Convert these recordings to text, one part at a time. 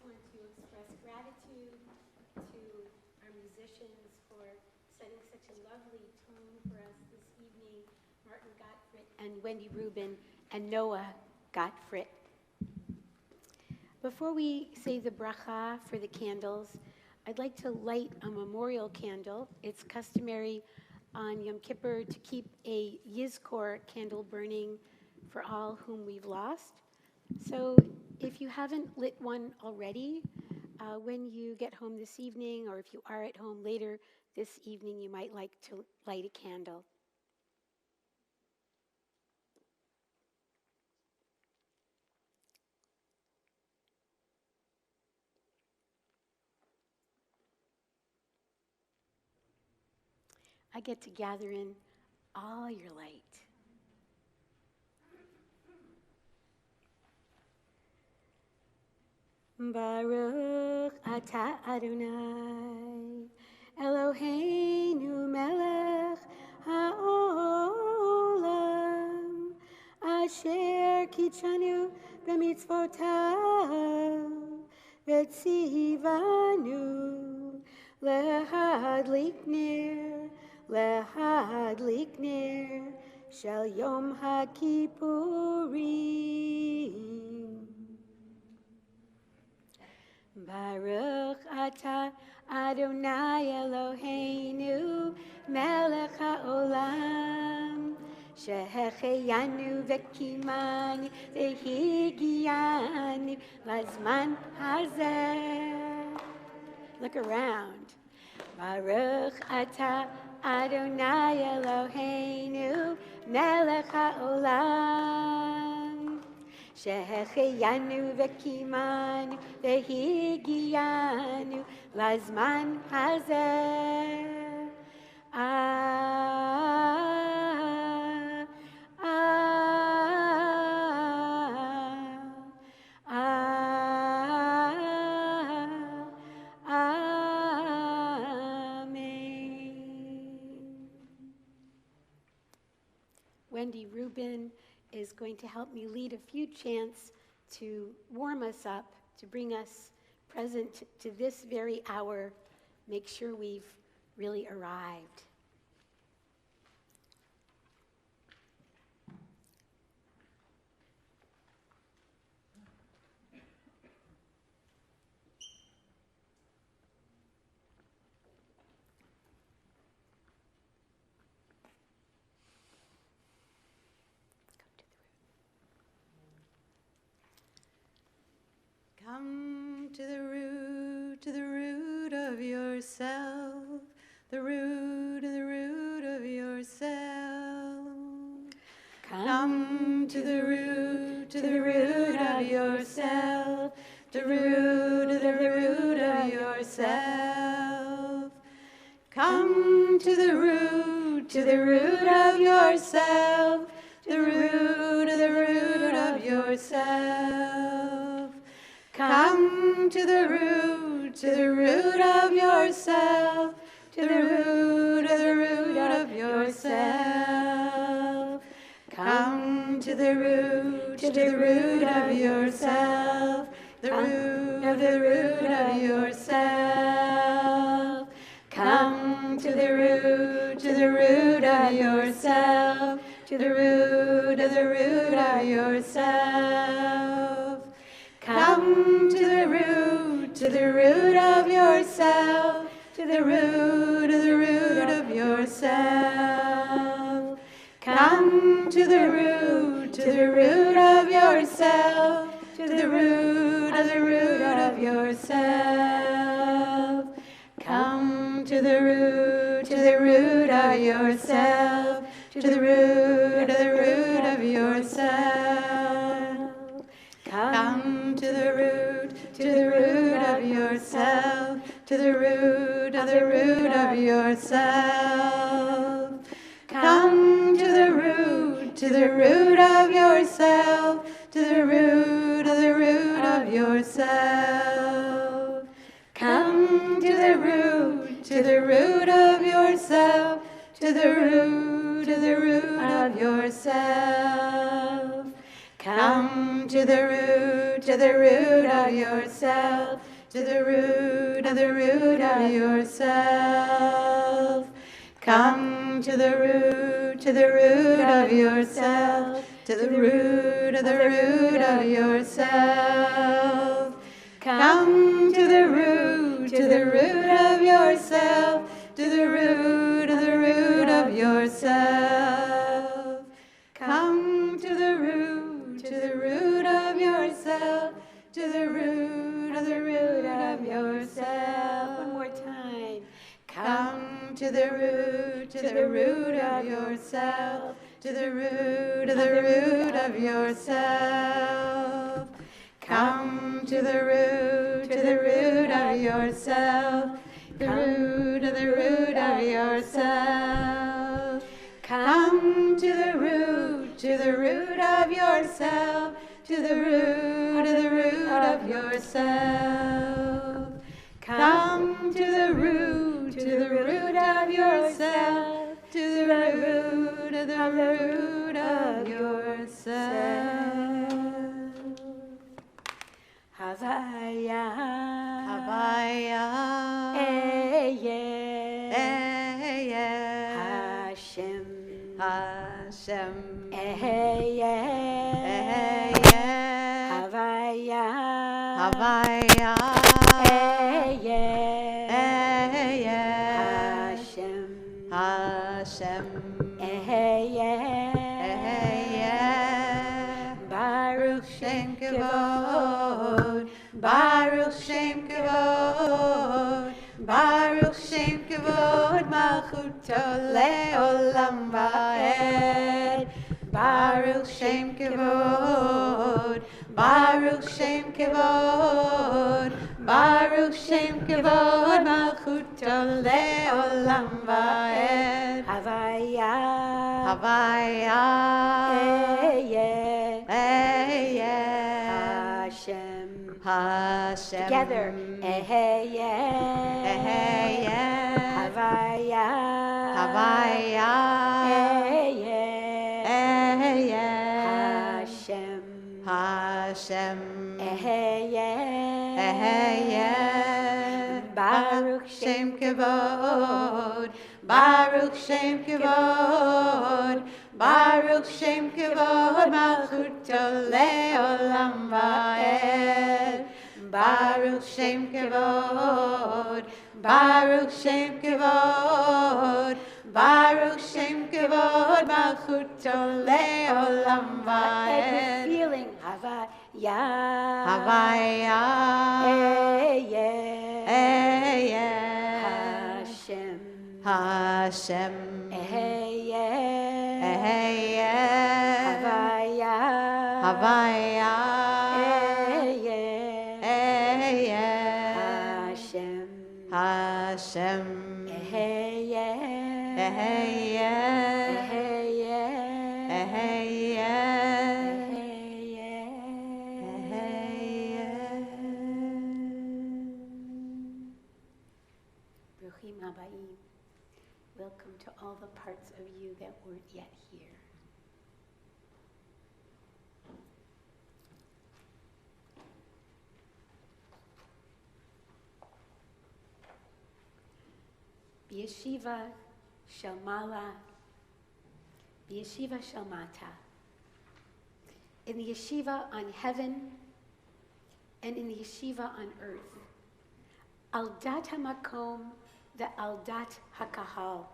want to express gratitude to our musicians for setting such a lovely tone for us this evening, Martin Gottfried and Wendy Rubin and Noah Gottfried. Before we say the bracha for the candles, I'd like to light a memorial candle. It's customary on Yom Kippur to keep a Yizkor candle burning for all whom we've lost. So if you haven't lit one already, when you get home this evening, or if you are at home later this evening, you might like to light a candle. I get to gather in all your light. Baruch atah Adonai, Eloheinu melech haolam, asher kitshanu b'mitzvotav, v'tzivanu lehadlik ner shel Yom HaKippurim. Baruch atah Adonai Eloheinu melech haolam, shehecheyanu v'kimanu v'higianu lazman hazeh. Look around. Baruch atah Adonai Eloheinu melech haolam, shehecheyanu v'kimanu v'higianu lazman hazeh. Wendy Rubin is going to help me lead a few chants to warm us up, to bring us present to this very hour, make sure we've really arrived. Come to the root of yourself, the root of yourself. Come to the root of yourself, the root of yourself. Come to the root of yourself, the root of yourself. Come to the root of yourself, to the root of yourself. Come to the root of yourself, the root of yourself. Come to the root of yourself, to the root of yourself. Come to the root of yourself, to the root of yourself. Come to the root of yourself, to the root of yourself. Come to the root of yourself, to the root of yourself. Come to the root of yourself, to the root of yourself. Come to the root of yourself, to the root of yourself. Come to the root of yourself, to the root of yourself. Come to the root to the root of yourself, to the root of the root of yourself. Come to the root of yourself, to the root of the root of yourself. Come to the root of yourself, to the root of the root of yourself. Come to the root of yourself, to the root of the root of yourself. One more time. Come to the root of yourself, to the root of the root of yourself. Come to the root of yourself, the root of the root of yourself. Come to the root of yourself, to the root of the root of yourself. Come to the root of yourself, to the root of the root of yourself. Havaya. Havaya. Eye. Hashem. Hashem. Eye. Havaya. Havaya. Hashem. Hashem. Baruch Shem Kavod, Baruch Shem Kavod, Baruch Shem Kavod, Malchuto le'olam va'ed. Baruch Shem Kavod, Baruch Shem Kavod, Baruch Shem Kavod, Malchuto le'olam va'ed. Havaya. Havaya. Hashem. Hashem. Together. Havaya. Havaya. Hashem. Hashem. Baruch Shem Kavod, Baruch Shem Kavod, Baruch Shem Kavod, Malchuto le'olam va'ed. Baruch Shem Kavod, Baruch Shem Kavod, Baruch Shem Kavod, Malchuto le'olam va'ed. Feeling. Havaya. Havaya. Hashem. Hashem. Havaya. Havaya. Hashem. Hashem. Bruchim habayim. Welcome to all the parts of you that weren't yet here. B'yeshiva shel mala, b'yeshiva shel mata. In the yeshiva on heaven and in the yeshiva on earth. Al dat hamakom ve'al dat hakahal.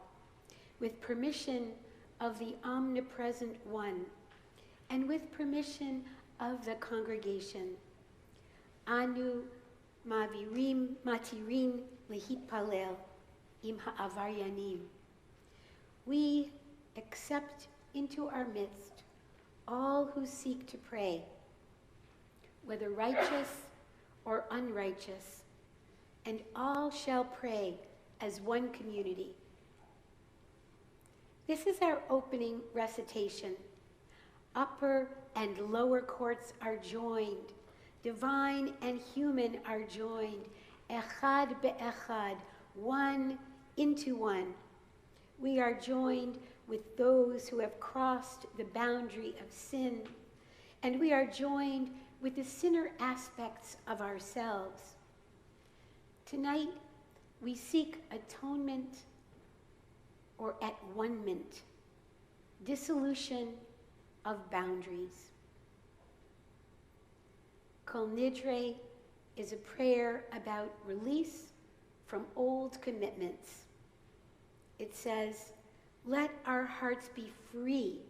With permission of the omnipresent one and with permission of the congregation. Anu matirin lehitpalel im ha'avaryanim. We accept into our midst all who seek to pray, whether righteous or unrighteous, and all shall pray as one community. This is our opening recitation. Upper and lower courts are joined. Divine and human are joined. Echad be'echad, one into one. We are joined with those who have crossed the boundary of sin, and we are joined with the sinner aspects of ourselves. Tonight, we seek atonement or at-one-ment, dissolution of boundaries. Kol Nidre is a prayer about release from old commitments. It says, let our hearts be free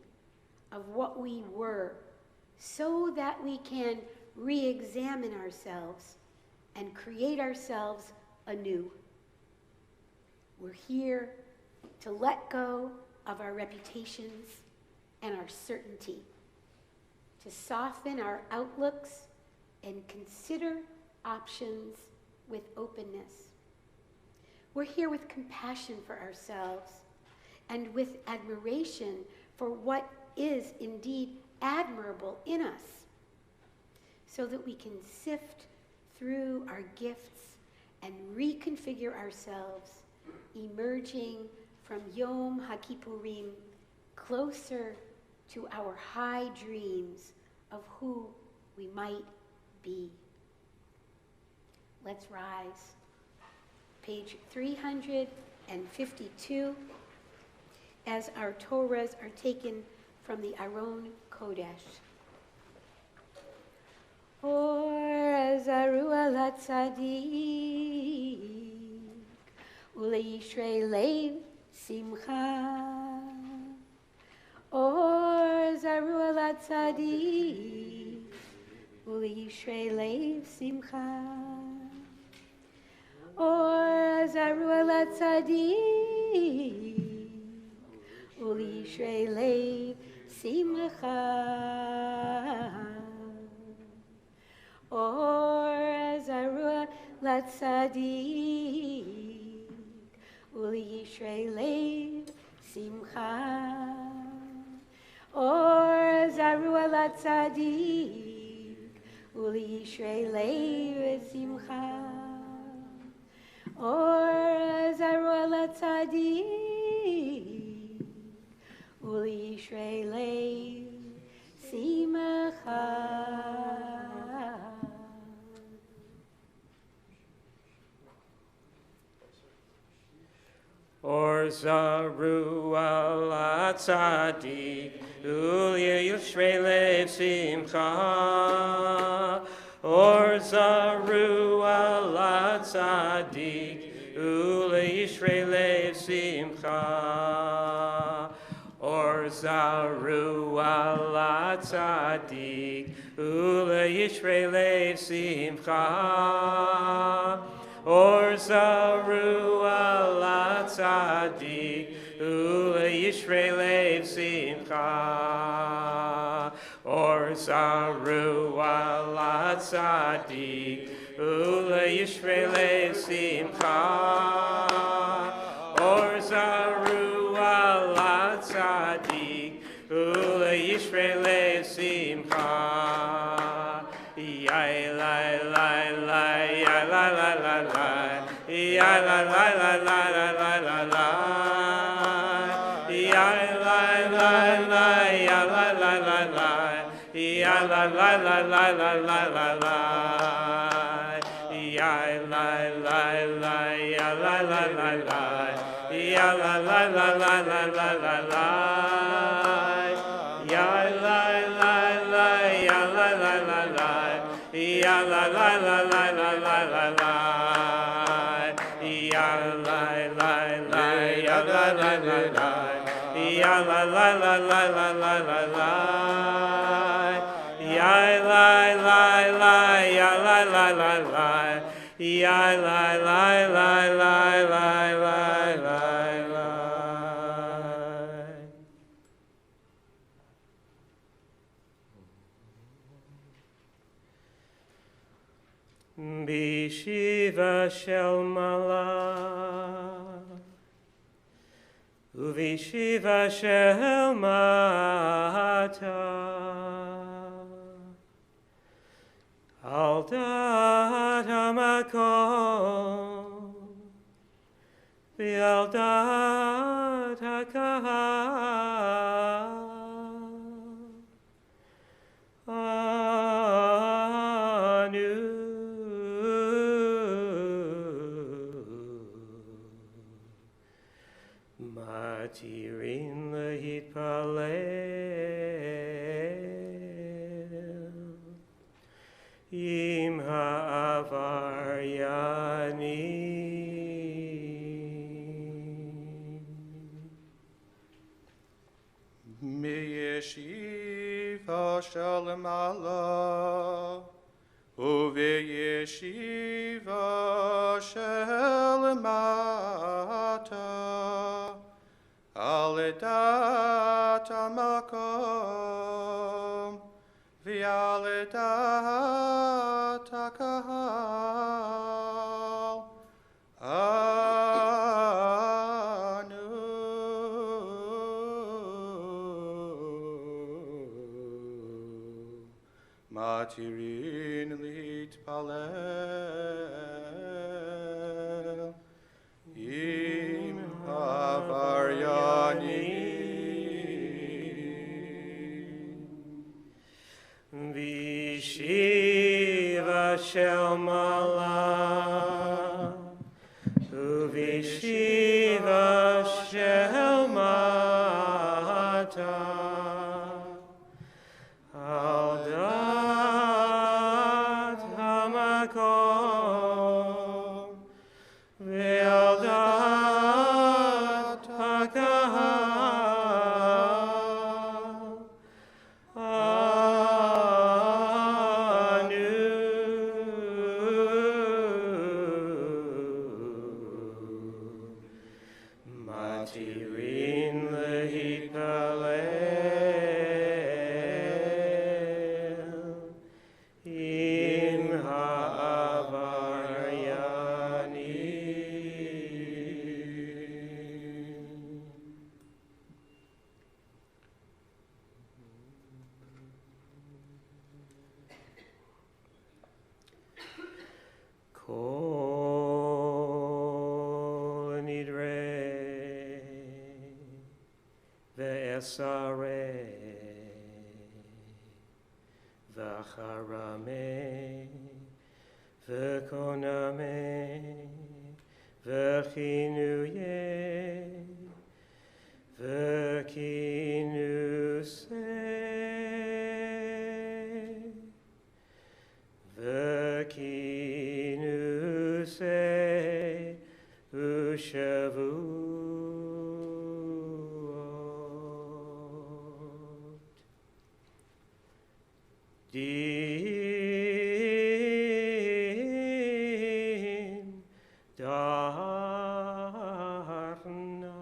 of what we were so that we can re-examine ourselves and create ourselves anew. We're here to let go of our reputations and our certainty, to soften our outlooks and consider options with openness. We're here with compassion for ourselves and with admiration for what is indeed admirable in us, so that we can sift through our gifts and reconfigure ourselves, emerging from Yom HaKippurim closer to our high dreams of who we might be. Let's rise. Page 352, as our Torahs are taken from the Aron Kodesh. Or zaru ala tzadik, uleishrei lev simcha. Or zaru ala tzadik, uleishrei lev simcha. Or zaru ala tzadik, uleishrei lev simcha. Or zaru latzadik, u'liyishrei lev simcha. Or zaru latzadik, u'liyishrei lev simcha. Or zaru latzadik, u'liyishrei lev simcha. Or zaru ala tzadik, u'liyishrei lev simcha. Or zaru ala tzadik, u'liyishrei lev simcha. Or zaru ala tzadik, u'liyishrei lev simcha. Or zaru ala tzadik, u'liyishrei lev simcha. Or zaru ala tzadik, u'liyishrei lev simcha. Or zaru ala tzadik, u'liyishrei lev simcha. Yai lai lai lai, yai lai lai lai lai, yai lai lai lai lai lai lai lai, yai lai lai lai, yai lai lai lai lai, yai lai lai lai lai lai lai lai, yai lai lai lai, yai lai lai lai lai, yai lai lai lai lai lai lai lai, yai lai lai lai, yai lai lai lai lai. Ya la la la la la la la la. Ya la la la, ya la la la la. Ya la la la la la la la la. Ya la la la, ya la la la la. Ya la la la la la la la la. Bishiva shel malach, uvishiva shel mata, al dat hamakom, v'al dat hakahal. im ha'avaryanim. Meyeshiva shalom Allah, uveyeshiva shalom ata, aledat hamakom, v'aledat hakahal, Matirin litpalel im havaryanim. Vishiva shel malah, uvishiva shel mata. Aldat hamakom, ve'aldat hakahal, anu. Matirin lehipalel, im ha'avaryanim. Kol nidrei ve'esarei v'charamei v'konamei v'chinuyei v'kinusei v'kinusei u'shavuot. Din darna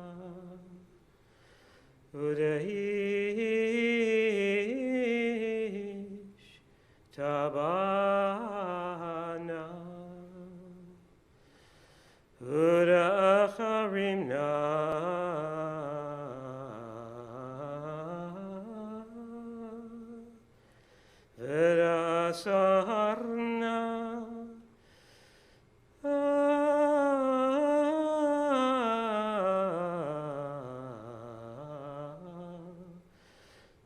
udaish tabana udacharimna vedasarna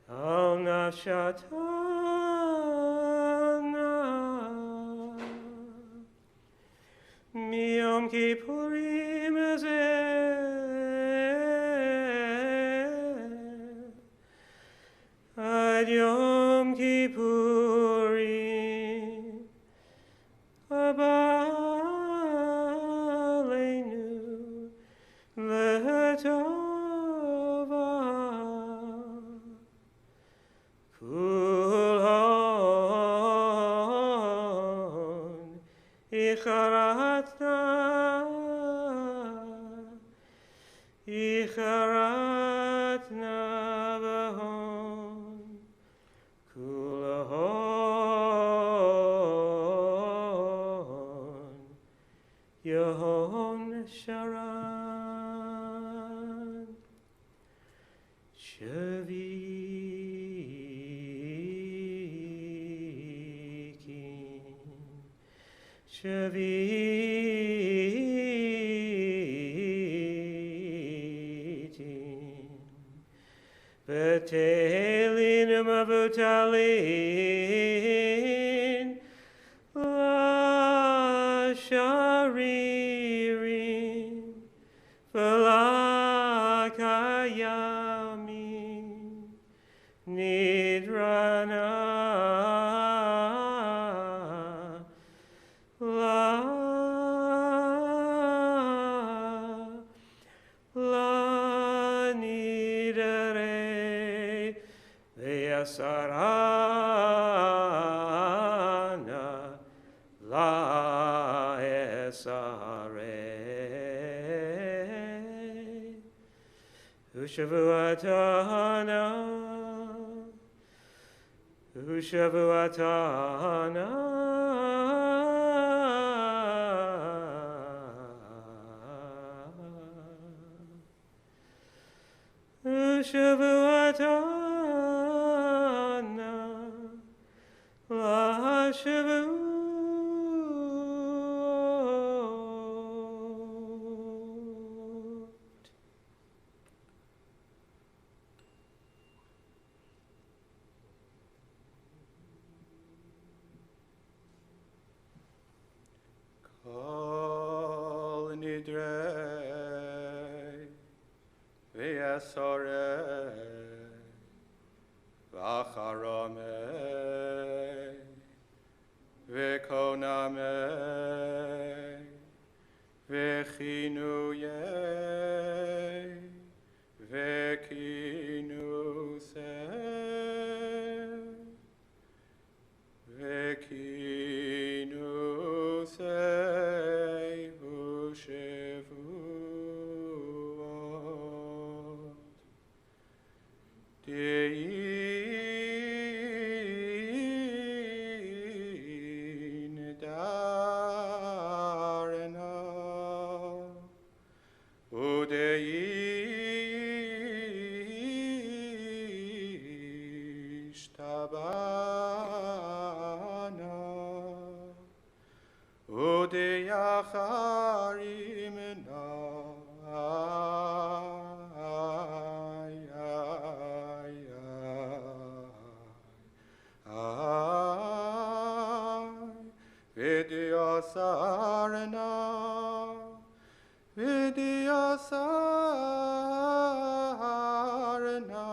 al nafshatana miyom kippurim ad Yom Kippurim abaleinu letova kulhon icharatna bahon kulhon Yehon Sharan Shavitin Betelin Mavutalin La Sharirin Velakayamin Nidrana esarana la esare Ushavuatana Shavuatana La Shavuot Kol nidrei v'yasorei v'acharomei v'konamei v'chinuyei v'kinusei v'kinusei v'shevuot Dein darena Udei tabana Udei acharimena Vidyasarana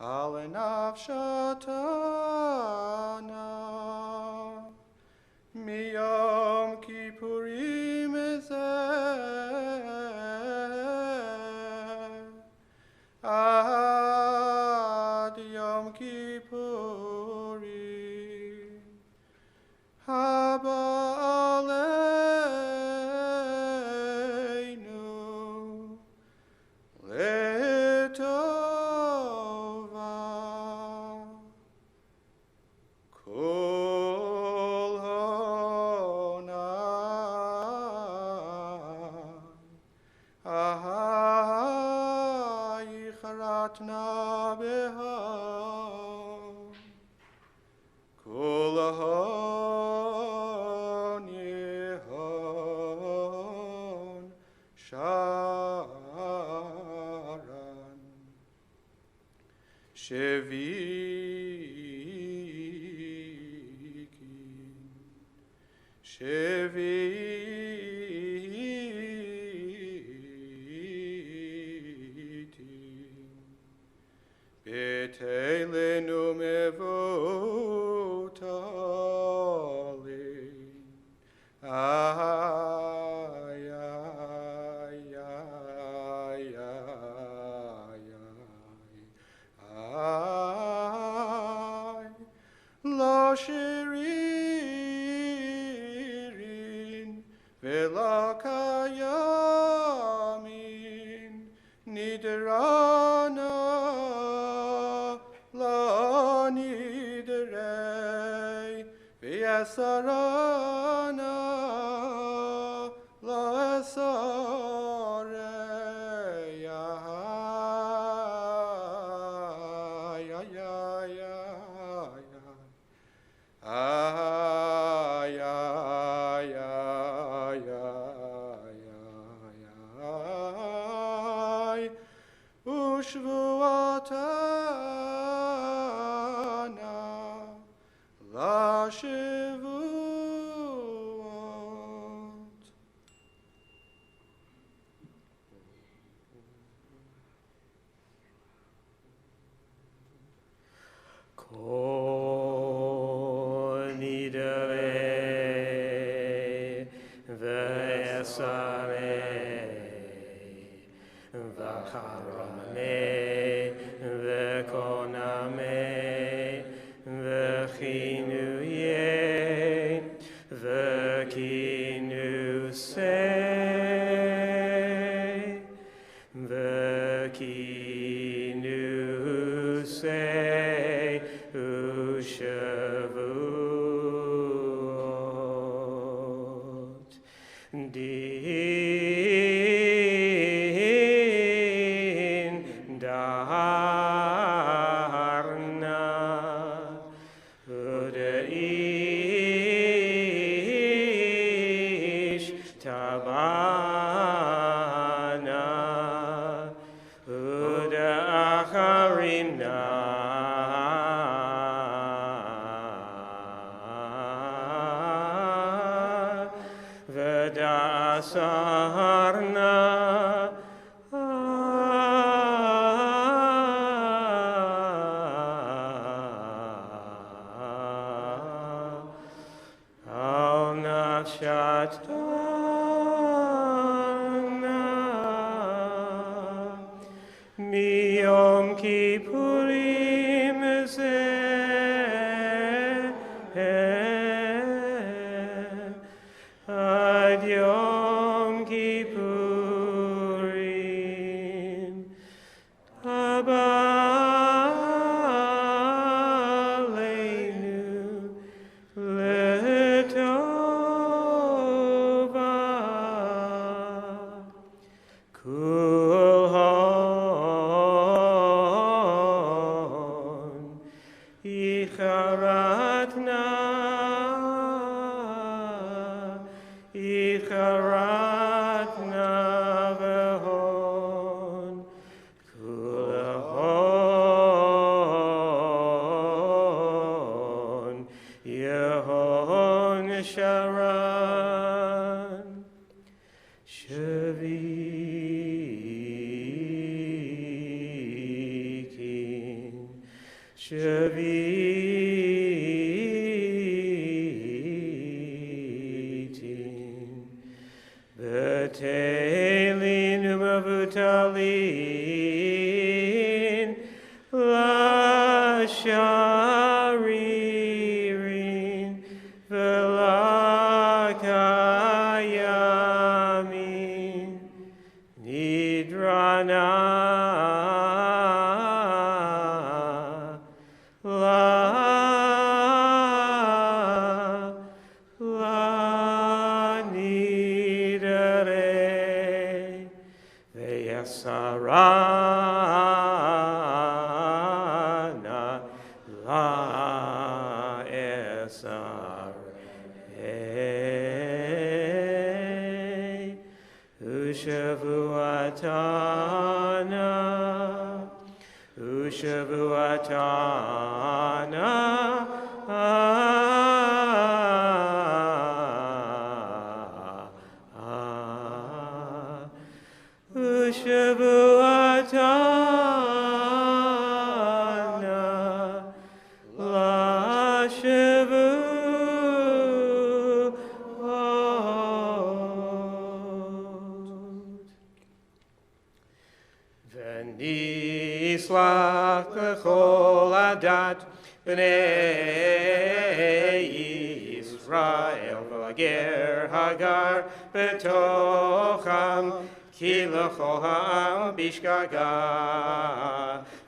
Alenavshatana Miyom Kippurim Ad Yom Kippurim Haba aleinu letova kol honai ahai charatna beha kol hon yehon sharan shevitin betelenu mevotalin ay ay ay ay ay lo shiririn vela kayamin nidrana la nidrei v'yasarana la esarei ay ay ay ay ay ay ay Ushvuatana la Shavuot. Kol nidrei v'esarei v'acharomei v'konamei Vedasarna Al Nafshatana Mi Yom Kippurim Zeh Ad Yom Kippurim Haba Aleinu Letova Kulhon Icharatna Vehon Kulhon Yehon Sharan Shavitin Betelin Umavutalim Lasharirin Velakayamin Nidrana La Nidare Veyasarana La Esare Ushavuatana Ushavuatana La Shavuot V'nislach l'chol adat b'nei Yisrael v'lager hagar b'tocham ki l'chol ha'am bishgaga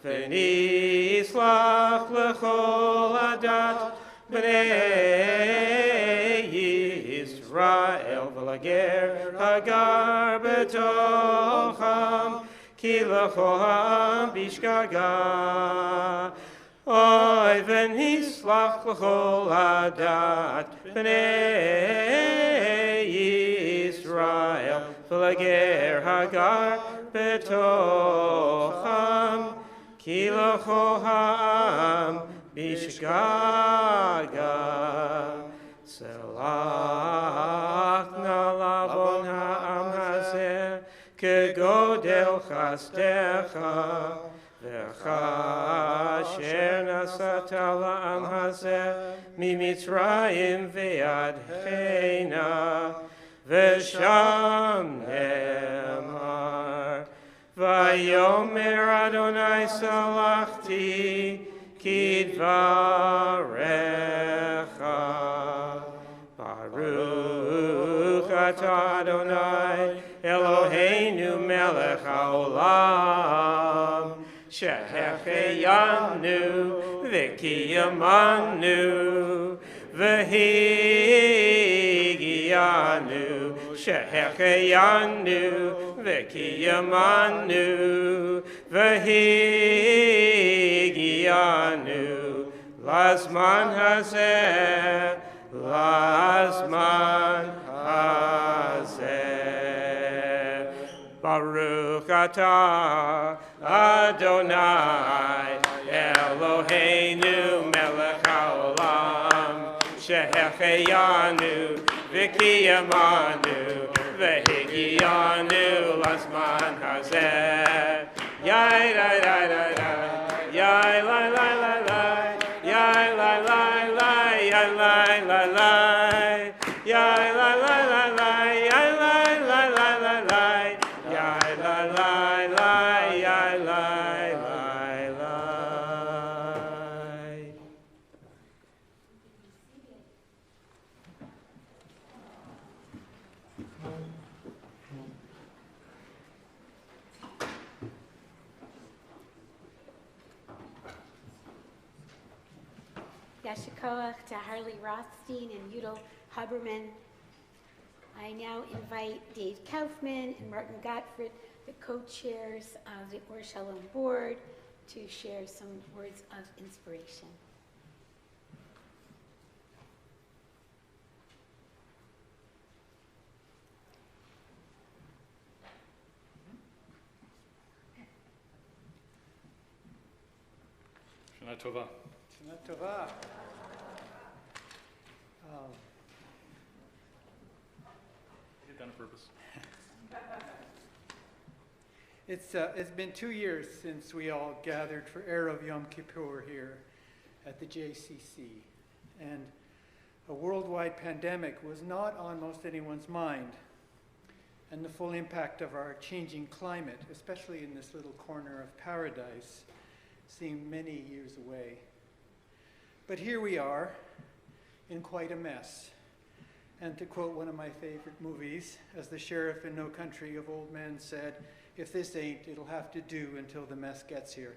v'nislach l'chol adat b'nei Yisrael v'lager hagar b'tocham Ki l'choham bishgaga Oy v'nislach l'chol adat b'nei Yisrael v'lager hagar b'tocham Ki l'choham bishgaga Selach na lavon ha'am hazeh כגודל חסדך וכאשר נסעת לעם הזה ממצרים ועד הנה ושם נאמר ויאמר אדוני סלחתי כדבריך ברוך אתה אדוני Eloheinu melech haolam shehecheyanu v'kiyamanu v'higiyanu shehecheyanu v'kiyamanu v'higiyanu lazman hazeh Baruch atah Adonai Eloheinu melech haolam Shehecheyanu, Vikiyamanu, Vehigiyanu, Lasman Hazeh. Yai, lai, lai, lai, lai. Yai, lai, lai, lai, lai. Yai, lai, lai, lai. Yai, lai, lai, lai. Yai, lai, lai, lai, lai. Yai, lai, lai, lai, lai, lai. Yai, lai, lai, lai. Yai, lai, lai, lai. Yashikoach to Harley Rothstein and Udall Huberman. I now invite Dave Kaufman and Martin Gottfried, the co-chairs of the Or Shalom Board, to share some words of inspiration. Shana Tova. Shana Tova. Did it on purpose. It's been 2 years since we all gathered for Erev Yom Kippur here at the JCC, and a worldwide pandemic was not on most anyone's mind, and the full impact of our changing climate, especially in this little corner of paradise, seemed many years away. But here we are, in quite a mess. And to quote one of my favorite movies, as the sheriff in No Country of Old Men said, "If this ain't, it'll have to do until the mess gets here."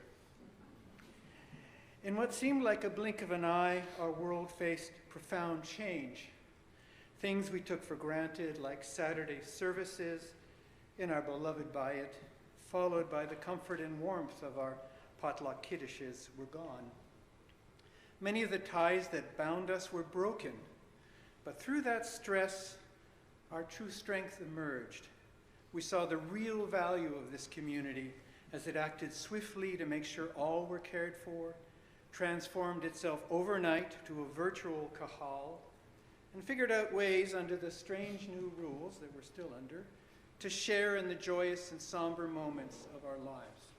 In what seemed like a blink of an eye, our world faced profound change. Things we took for granted, like Saturday services in our beloved Bayit, followed by the comfort and warmth of our potluck kiddushes, were gone. Many of the ties that bound us were broken, but through that stress, our true strength emerged. We saw the real value of this community as it acted swiftly to make sure all were cared for, transformed itself overnight to a virtual kahal, and figured out ways under the strange new rules that we're still under to share in the joyous and somber moments of our lives.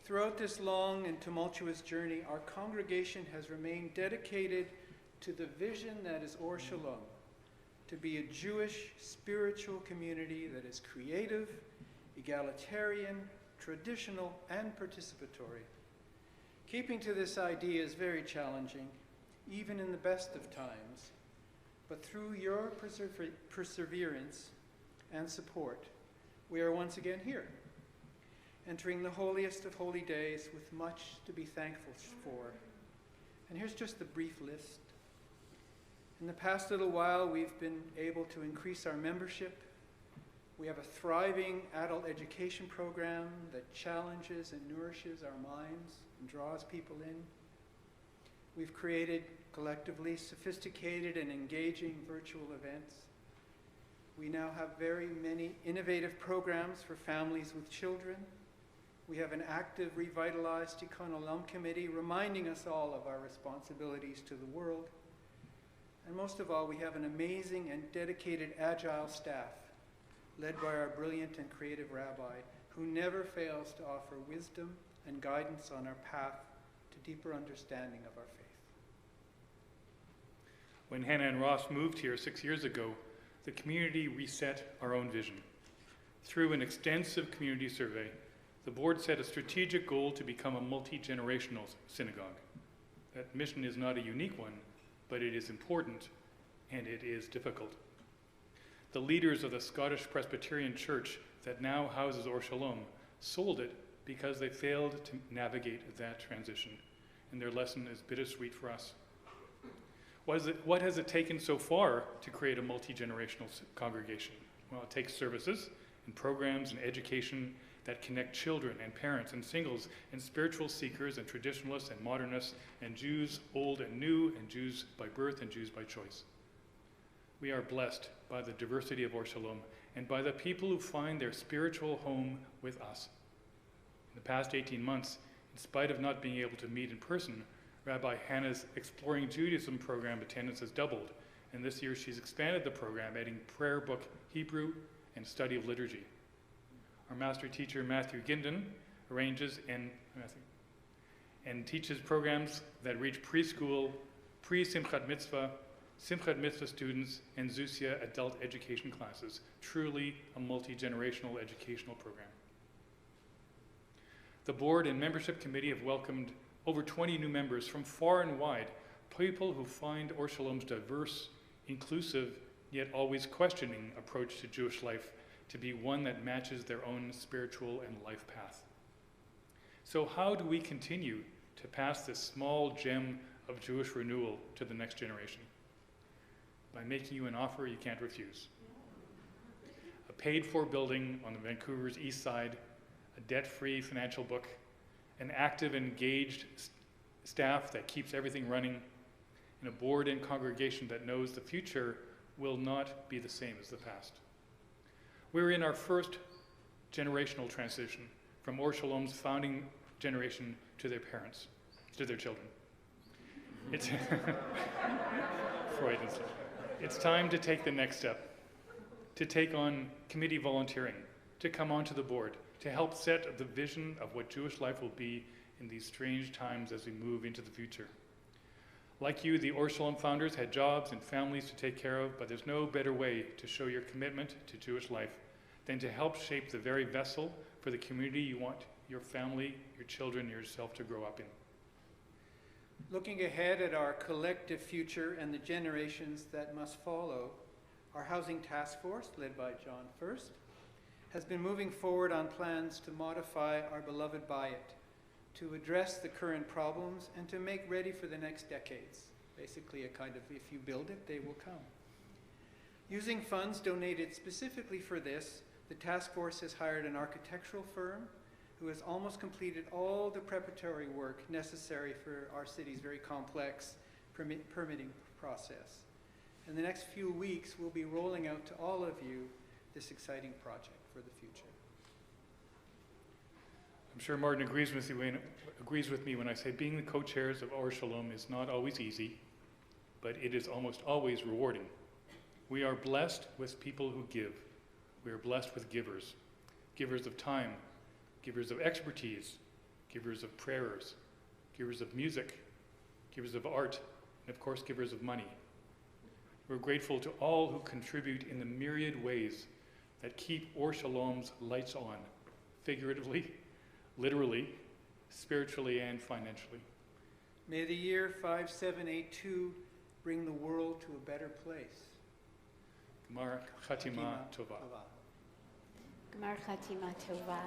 Throughout this long and tumultuous journey, our congregation has remained dedicated to the vision that is Or Shalom, to be a Jewish spiritual community that is creative, egalitarian, traditional, and participatory. Keeping to this idea is very challenging, even in the best of times, but through your perseverance and support, we are once again here, entering the holiest of holy days with much to be thankful for. And here's just a brief list. In the past little while, we've been able to increase our membership. We have a thriving adult education program that challenges and nourishes our minds and draws people in. We've created collectively sophisticated and engaging virtual events. We now have very many innovative programs for families with children. We have an active, revitalized Tikkun Olam committee reminding us all of our responsibilities to the world. And most of all, we have an amazing and dedicated agile staff led by our brilliant and creative rabbi who never fails to offer wisdom and guidance on our path to deeper understanding of our faith. When Hannah and Ross moved here 6 years ago, the community reset our own vision. Through an extensive community survey, the board set a strategic goal to become a multi-generational synagogue. That mission is not a unique one, but it is important and it is difficult. The leaders of the Scottish Presbyterian Church that now houses Or Shalom sold it because they failed to navigate that transition, and their lesson is bittersweet for us. What has it taken so far to create a multi-generational congregation? Well, it takes services and programs and education that connect children and parents and singles and spiritual seekers and traditionalists and modernists and Jews old and new and Jews by birth and Jews by choice. We are blessed by the diversity of Or Shalom and by the people who find their spiritual home with us. In the past 18 months, in spite of not being able to meet in person, Rabbi Hannah's Exploring Judaism program attendance has doubled, and this year she's expanded the program, adding prayer book Hebrew and study of liturgy. Our master teacher, Matthew Ginden, arranges and teaches programs that reach preschool, pre-Simchat Mitzvah students, and Zusia adult education classes. Truly a multi-generational educational program. The board and membership committee have welcomed over 20 new members from far and wide, people who find Or Shalom's diverse, inclusive, yet always questioning approach to Jewish life to be one that matches their own spiritual and life path. So how do we continue to pass this small gem of Jewish renewal to the next generation? By making you an offer you can't refuse. A paid-for building on the Vancouver's east side, a debt-free financial book, an active, engaged staff that keeps everything running, and a board and congregation that knows the future will not be the same as the past. We're in our first generational transition from Or Shalom's founding generation to their parents, to their children. It's Freud and stuff. It's time to take the next step, to take on committee volunteering, to come onto the board, to help set the vision of what Jewish life will be in these strange times as we move into the future. Like you, the Or Shalom founders had jobs and families to take care of, but there's no better way to show your commitment to Jewish life than to help shape the very vessel for the community you want your family, your children, yourself to grow up in. Looking ahead at our collective future and the generations that must follow, our housing task force, led by John First, has been moving forward on plans to modify our beloved Bayit, to address the current problems and to make ready for the next decades. Basically a kind of, if you build it, they will come. Using funds donated specifically for this, the task force has hired an architectural firm who has almost completed all the preparatory work necessary for our city's very complex permitting process. In the next few weeks, we'll be rolling out to all of you this exciting project for the future. I'm sure Martin agrees with me when I say being the co-chairs of Or Shalom is not always easy, but it is almost always rewarding. We are blessed with people who give. We are blessed with givers, givers of time, givers of expertise, givers of prayers, givers of music, givers of art, and of course givers of money. We're grateful to all who contribute in the myriad ways that keep Or Shalom's lights on, figuratively, literally, spiritually, and financially. May the year 5782 bring the world to a better place. Gemar Chatima Tova. Gmar Chatima Tova.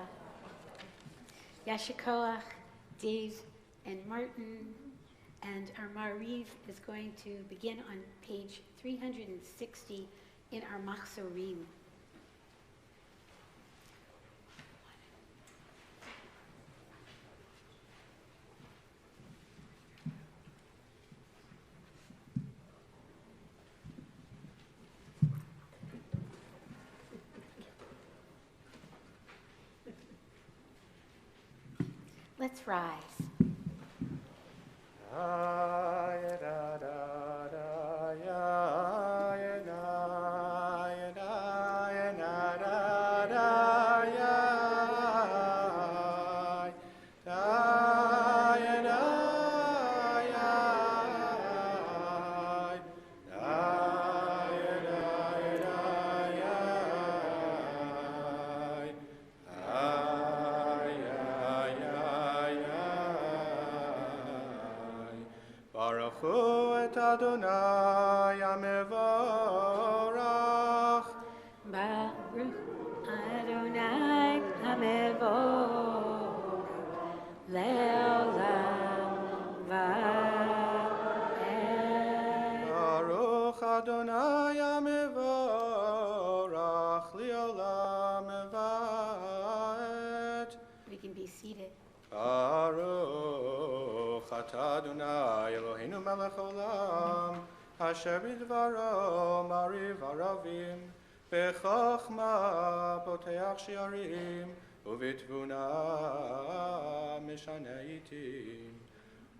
Yashikoach, Dave, and Martin, and our Mariv is going to begin on page 360 in our Machzorim. Let's rise. Adonai Amevorach. Baruch Adonai Hamevorach Le'olam Va'ed. Baruch Adonai Amevorach Le'olam Va'ed. We can be seated. Baruch Atah Adonai Eloheinu melech olam, asher bidvaro mariv aravim, bechachma poteach shiarim, uvitvuna mishaneh itim.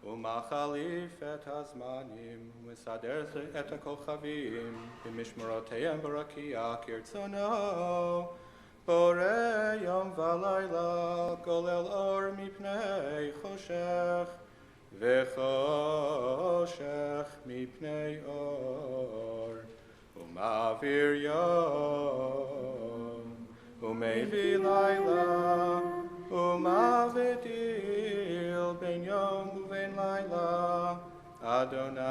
ומחליף את הזמנים, ומסדר את הכוכבים, במשמרותיהם ברקיע כרצונו. בורא יום ולילה, גולל אור מפני חושך, וחושך מפני אור. ומעביר יום, ומביא לילה, ומבדיל בין יום ובין לילה. אדוני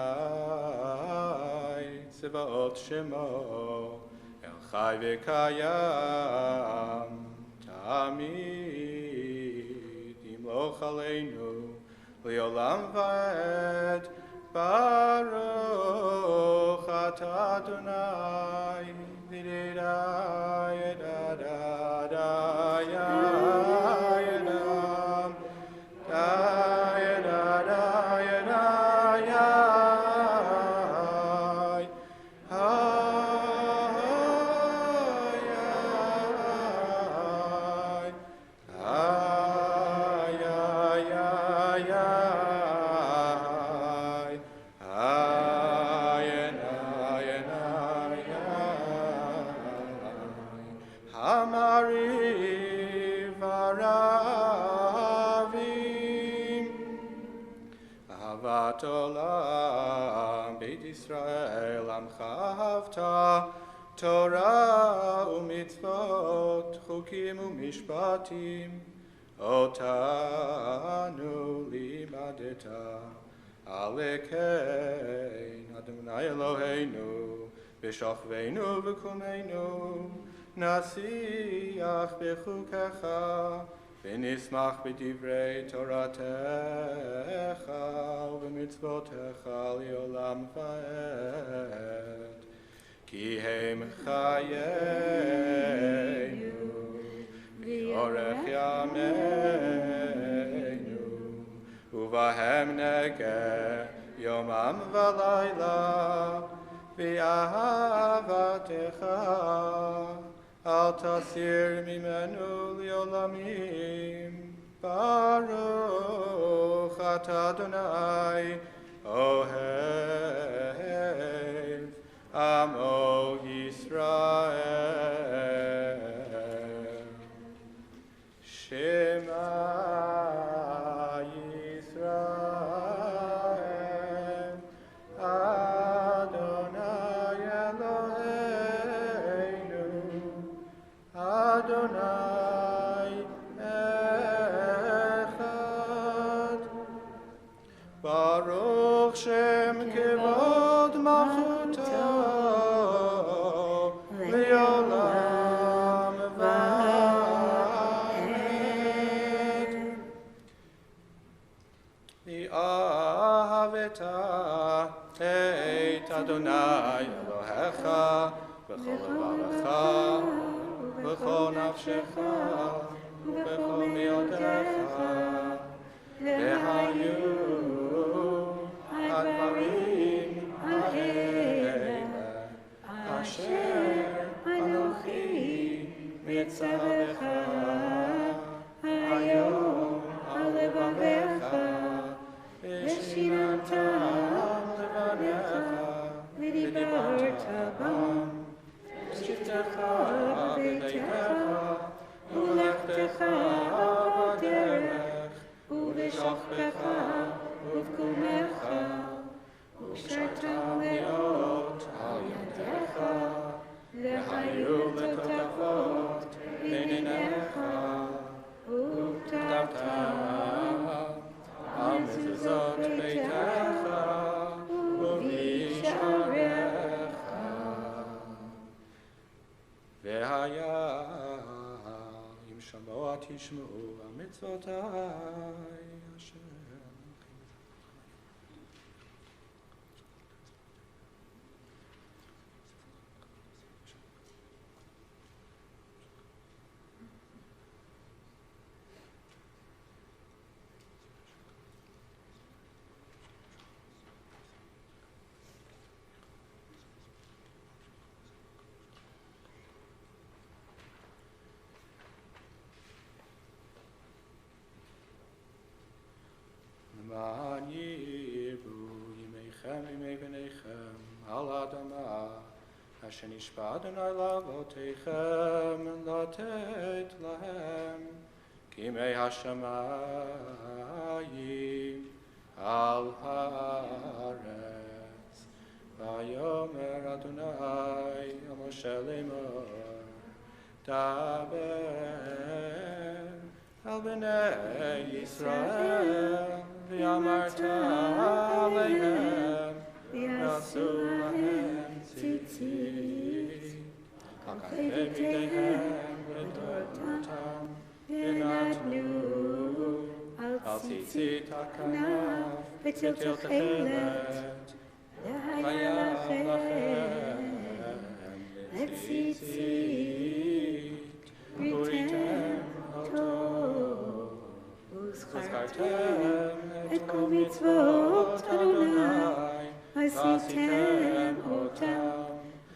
צבאות שמו, אל חי וקיים תמיד. ימלוך עלינו לעולם ועד. ברוך אתה אדוני, אהבת עולם, בית ישראל עמך אהבת, תורה ומצוות, חוקים ומשפטים, אותנו לימדת. עלה כן, אדוני אלוהינו, בשוכבנו וקומנו, נשיח בחוקיך, ונשמח בדברי תורתך ובמצוותיך לעולם ועד. כי הם חיינו, ואורך ימינו, ובהם נגע יומם ולילה, ואהבתך אל תסיר ממנו לעולמים. ברוך אתה אדוני, אוהב עמו ישראל. שמע ישראל, אדוני אלוהינו, אדוני אחד. ברוך שם כבוד מלכותו לעולם ועד. ואהבת את אדוני אלוהיך בכל לבבך ובכל נפשך ובכל מאודך. והיו הדברים האלה אשר אנוכי מצווך היום על לבביך, ושיננתם לבניך ודיברת בם, בשבתך בביתך ובלכתך בדרך ובשוכבך ובקומך, ושרתם לאות על ידיך, והיו לטוטפות בין עיניך, וכתבתם על מזוזות ביתך ובשעריך. והיה אם שמוע תשמעו המצוותי אשר על האדמה, אשר נשבע אדוני לאבותיכם לתת להם, כימי השמיים על הארץ. ויאמר אדוני אל משה לאמור, דבר אל בני ישראל, ואמרת עליהם, ועשו להם ציצית, על כתפי בידיהם ודורותם, ונתנו על ציצית הכנף ותל תכלת, והיה לכם לציצית, וריתם אותו, וזכרתם את כל מצוות אדוני, ועשיתם אותם,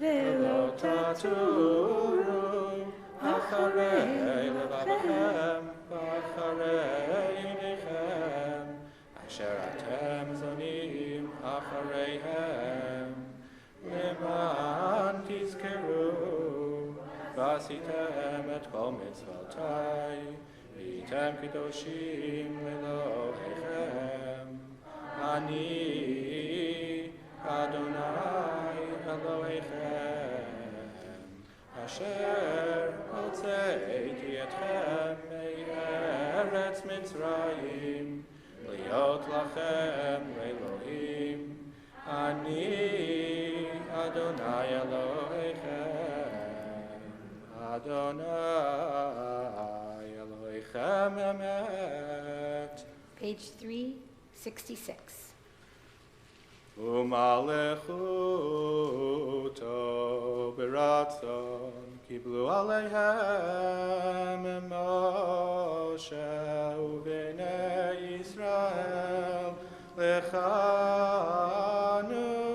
ולא תטורו אחרי לבבכם ואחרי עיניכם, אשר אתם זונים אחריהם, למען תזכרו, ועשיתם את כל מצוותי, והייתם קדושים לאלוהיכם. אני אדוני אלוהיכם, אשר הוצאתי אתכם מארץ מצרים, להיות לכם לאלוהים. אני אדוני אלוהיכם, אדוני אלוהיכם אמת. Page 366. ומלכותו ברצון קיבלו עליהם משה ובני ישראל, לכנו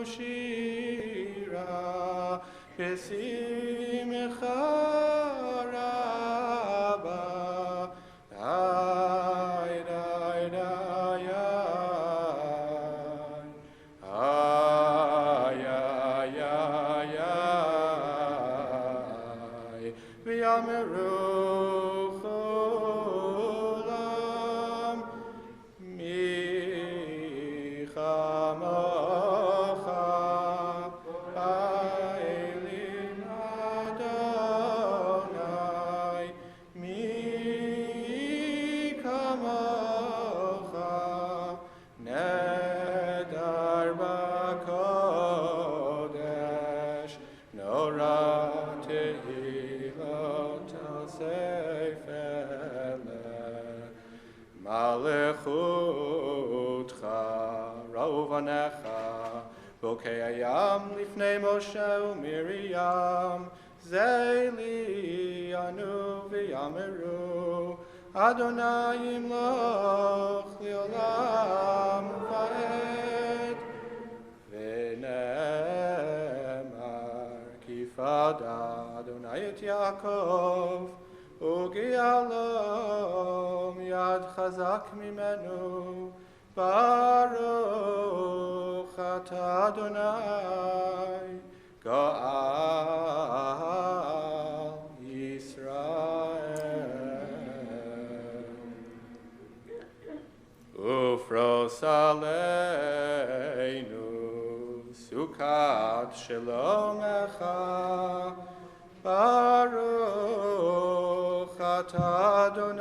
שירה בשמחה רבה. די די די ויאמרו כולם מי כמוך אלין אדוני, מי כמוך נדר בקודש, נורא תהילות על ספר מלכותך. ראו בניך בוקי הים לפני משה ומרים, זה לי ענו ויאמרו, אדוני ימלוך לעולם ועד. ונאמר כי פדה אדוני את יעקב, וגאלו מיד חזק ממנו. ברוך אתה אדוני גאל ישראל. ופרוס עלינו סוכת שלומך, ברוך אתה אדוני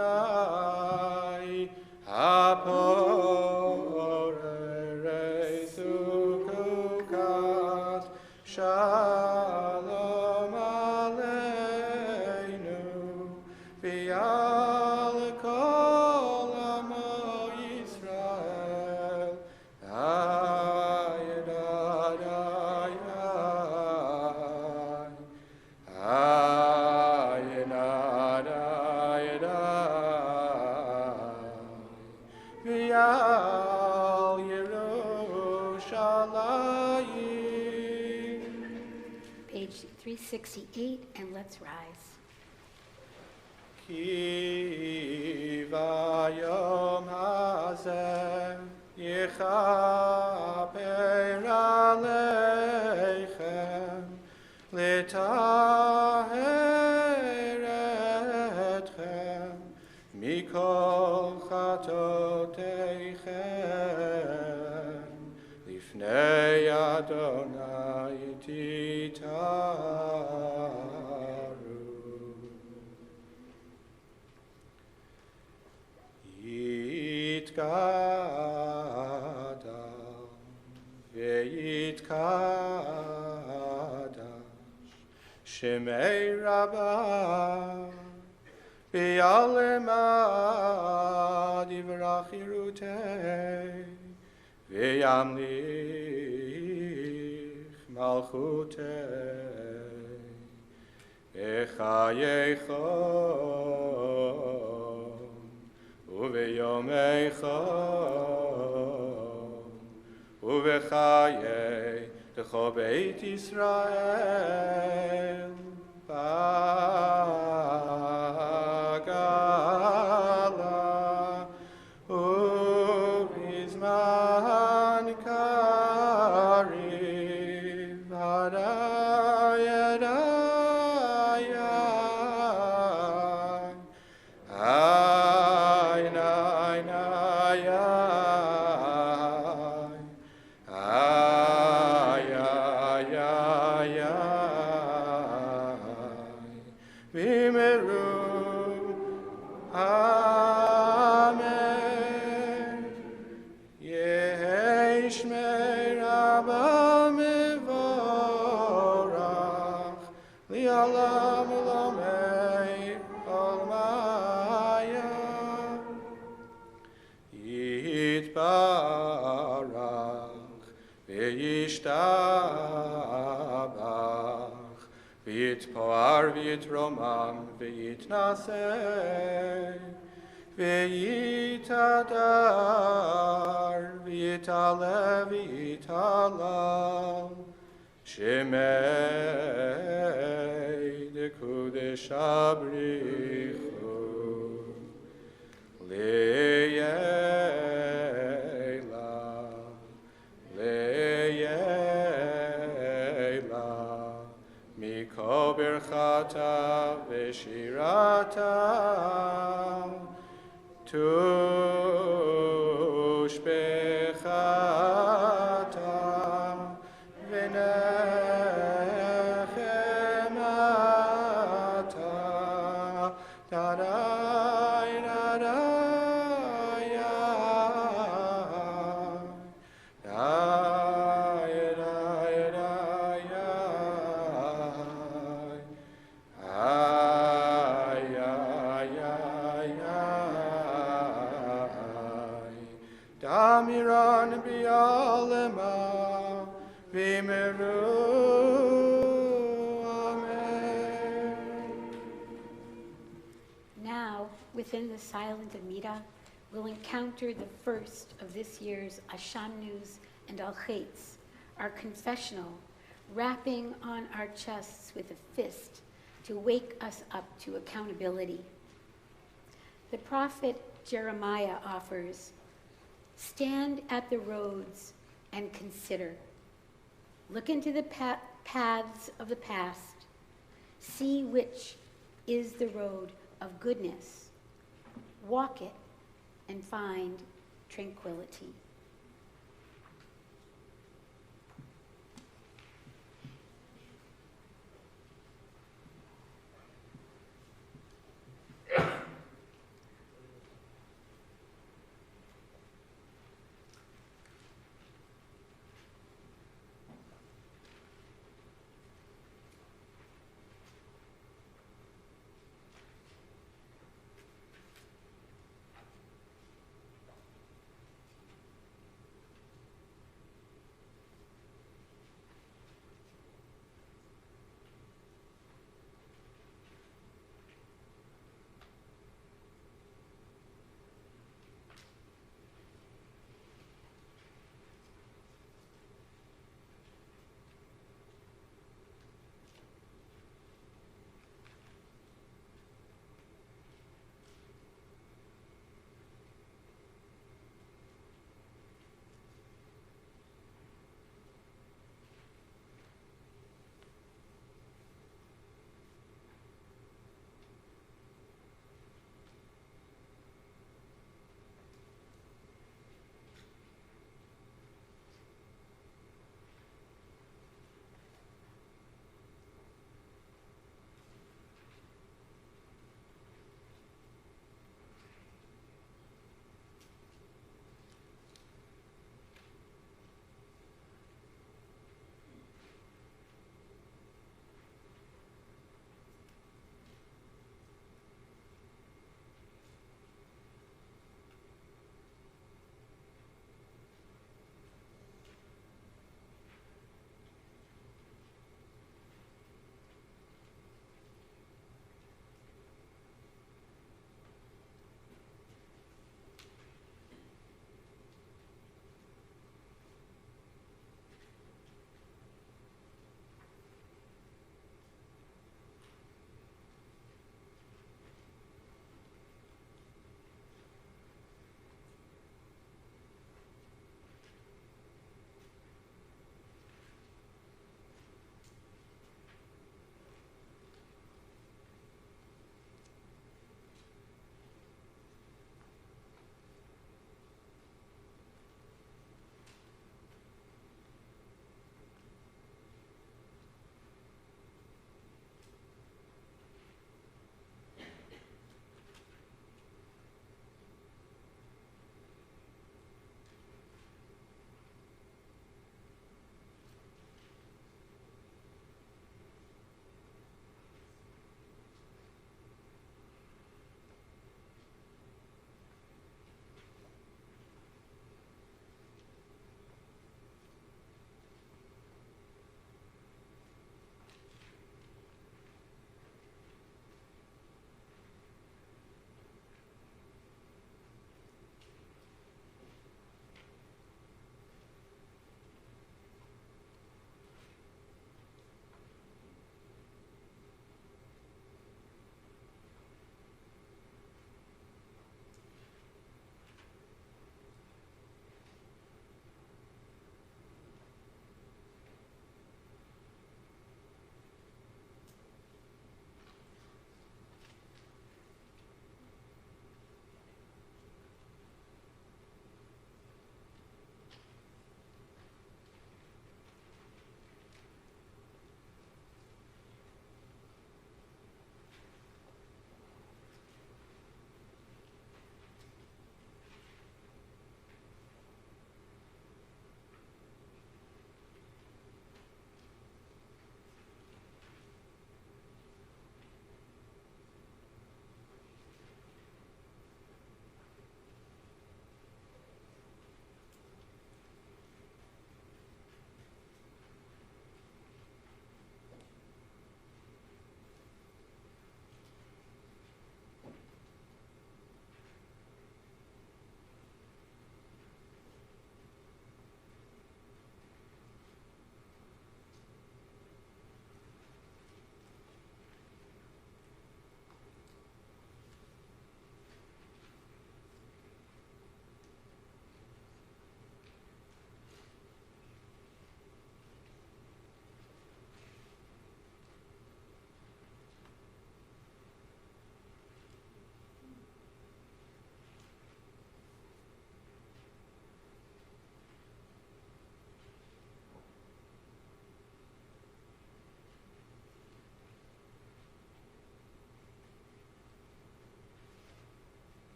הפוררי סוכת שלום עלינו ועל כל עמו ישראל. ועל ירושלים. Page 368, and let's rise. כי ביום הזה יכפר עליכם, לטהר אתכם מכל חטאותיכם, לפני אדוני תטהרו. יתגדל ויתקדש שמי רבה, ביעלמה דברה חירותי, וימליך מלכותי, בחייכם וביומכם ובחיי לכל בית ישראל בגלה ובזמן קריב הרי וישתבח ויתפאר ויתרומם ויתנשא ויתהדר ויתעלה ויתהלל שמי דקודש הבריחו מכל ברכתה ושירתה תושבחתה ונחמתה דרי Damiran bialema vimeru. Amen. Now, within the silent Amida, we'll encounter the first of this year's Ashamnus and Al-Chaitz, our confessional, rapping on our chests with a fist to wake us up to accountability. The prophet Jeremiah offers, "Stand at the roads and consider. Look into the paths of the past. See which is the road of goodness. Walk it and find tranquility."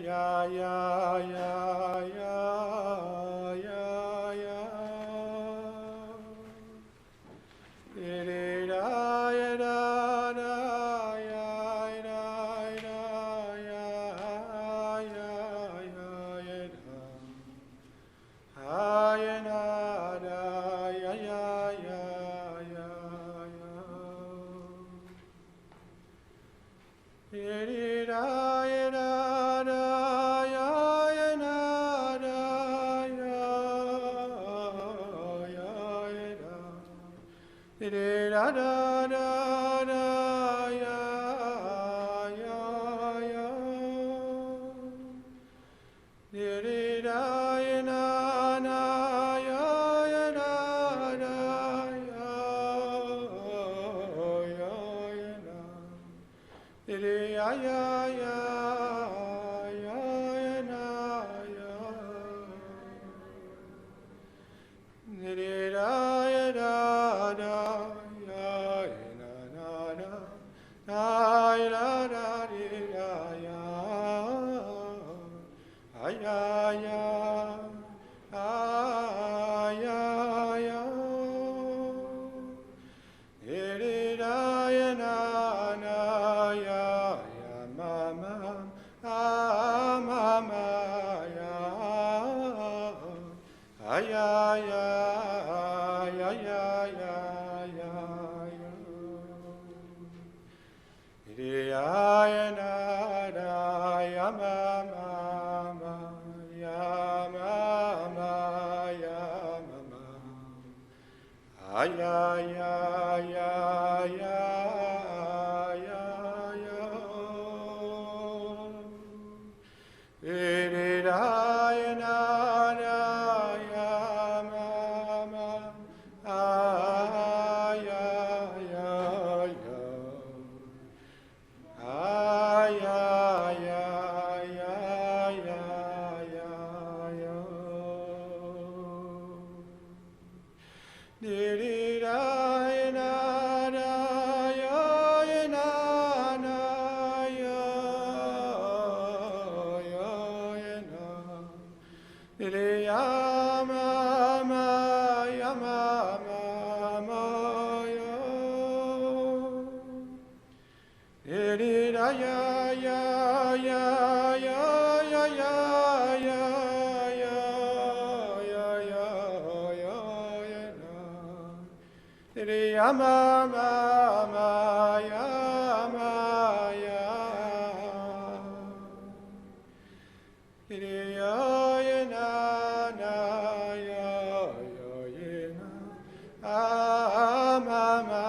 ya ya ya ya ya ya. Iri da ya da da ya da da ya ya ya ya da. Ha ya na da ya ya ya ya ya. Iri da ya da da ya ya na da ya ya ya da. Iri da da da da ya ya ya. Iri da ya na na ya ya da da ya ya ya da. Iri ya ya ya ya ya na ya. Iri da ya da da ya ya na na na ya da di da ya. Ay ya ya ay ya ya. Iri da ya na na ya ya mama mama ya. Ay ya ya ya ya ya ya. Iri ya ya na na ya mama ya mama ya mama. Ay ya ya ya ya ya ya. Iri da ya na na ya mama ay ya ya ya. Ay ya ya ya ya ya ya. Diri da ya na da ya ya na na ya ya ya na. Diri ya mama ya mama ya. Diri da ya ya ya ya ya ya ya ya ya ya na. Diri ya mama ya ma ya. Diri ya ya na na ya ya na. Ah mama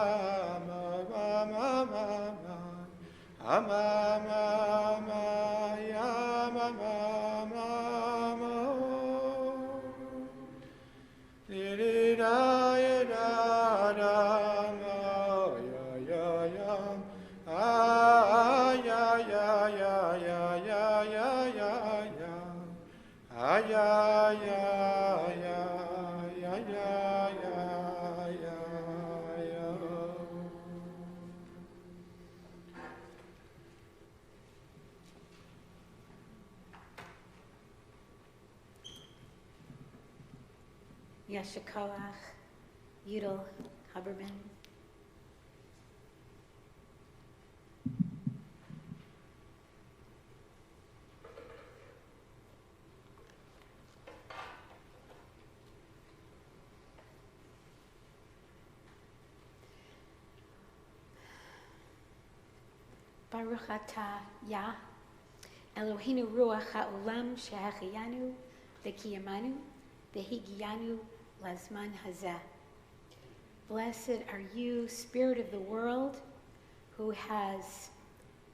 mama mama. Ama mama ya mama mama. Diri da ya da da ma ya ya ya. Ah ya ya ya ya ya ya ya ya. Ah ya ya ya ya ya ya ya ya. Yeshikoach, Yudel Haberman. Baruch atah Yah, Eloheinu ruach ha'olam she'achiyanu v'kiyamanu v'higiyanu lazman hazeh. Blessed are you, Spirit of the world, who has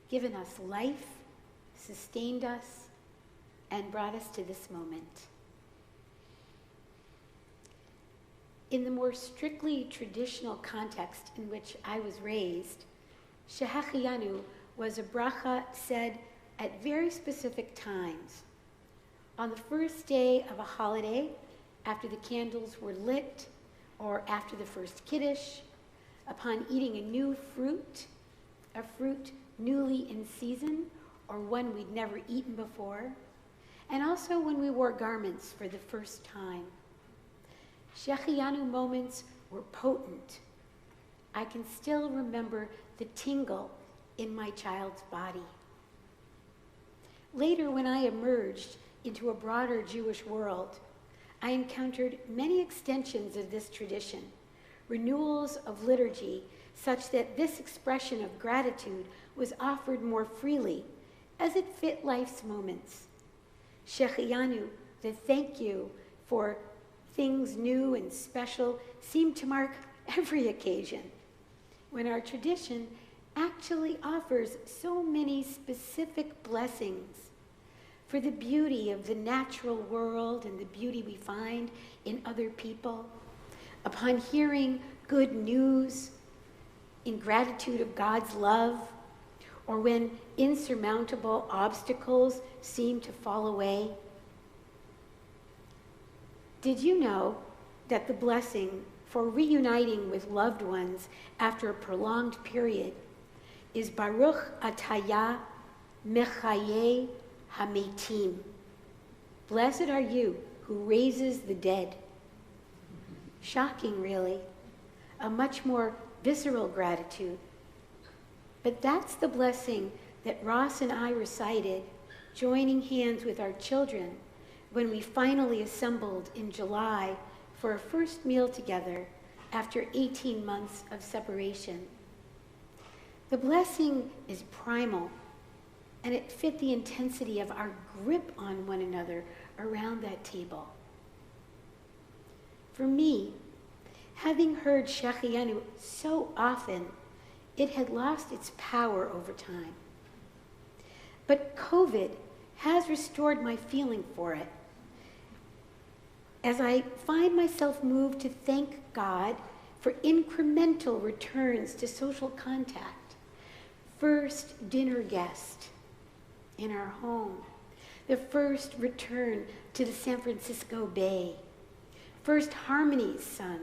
given us life, sustained us, and brought us to this moment. In the more strictly traditional context in which I was raised, She'achiyanu was a bracha said at very specific times. On the first day of a holiday, after the candles were lit, or after the first kiddush, upon eating a new fruit, a fruit newly in season, or one we'd never eaten before, and also when we wore garments for the first time. Shechianu moments were potent. I can still remember the tingle in my child's body. Later, when I emerged into a broader Jewish world, I encountered many extensions of this tradition, renewals of liturgy, such that this expression of gratitude was offered more freely as it fit life's moments. Shechianu, the thank you for things new and special, seemed to mark every occasion, when our tradition actually offers so many specific blessings for the beauty of the natural world and the beauty we find in other people. Upon hearing good news, in gratitude of God's love, or when insurmountable obstacles seem to fall away. Did you know that the blessing for reuniting with loved ones after a prolonged period is Baruch Ataya Mechaye Hametim? Blessed are you who raises the dead. Shocking, really. A much more visceral gratitude. But that's the blessing that Ross and I recited, joining hands with our children when we finally assembled in July for a first meal together after 18 months of separation. The blessing is primal, and it fit the intensity of our grip on one another around that table. For me, having heard Shechianu so often, it had lost its power over time. But COVID has restored my feeling for it, as I find myself moved to thank God for incremental returns to social contact. First dinner guest in our home, the first return to the San Francisco Bay, first harmonies sung,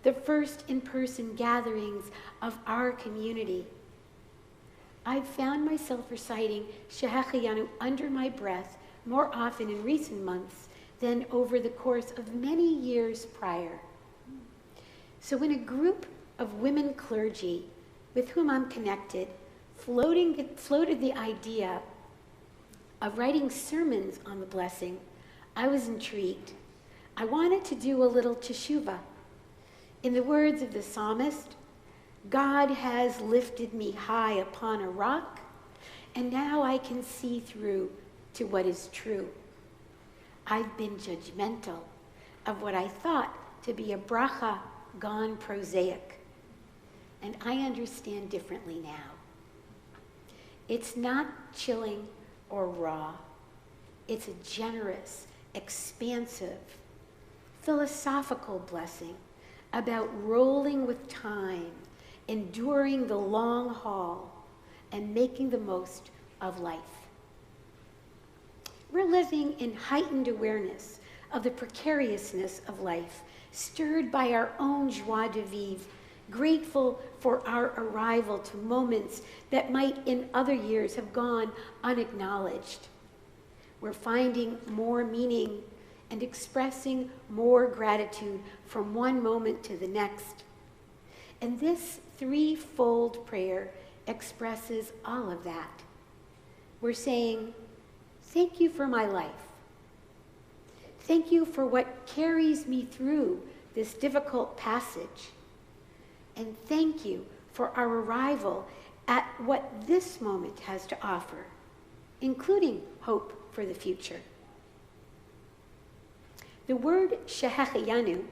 the first in-person gatherings of our community. I've found myself reciting Shechianu under my breath more often in recent months than over the course of many years prior. So when a group of women clergy with whom I'm connected floated the idea of writing sermons on the blessing, I was intrigued. I wanted to do a little teshuvah. In the words of the psalmist, God has lifted me high upon a rock, and now I can see through to what is true. I've been judgmental of what I thought to be a bracha gone prosaic, and I understand differently now. It's not chilling or raw. It's a generous, expansive, philosophical blessing about rolling with time, enduring the long haul, and making the most of life. We're living in heightened awareness of the precariousness of life, stirred by our own joie de vivre, grateful for our arrival to moments that might in other years have gone unacknowledged. We're finding more meaning and expressing more gratitude from one moment to the next. And this threefold prayer expresses all of that. We're saying, thank you for my life. Thank you for what carries me through this difficult passage. And thank you for our arrival at what this moment has to offer, including hope for the future. The word Shechianu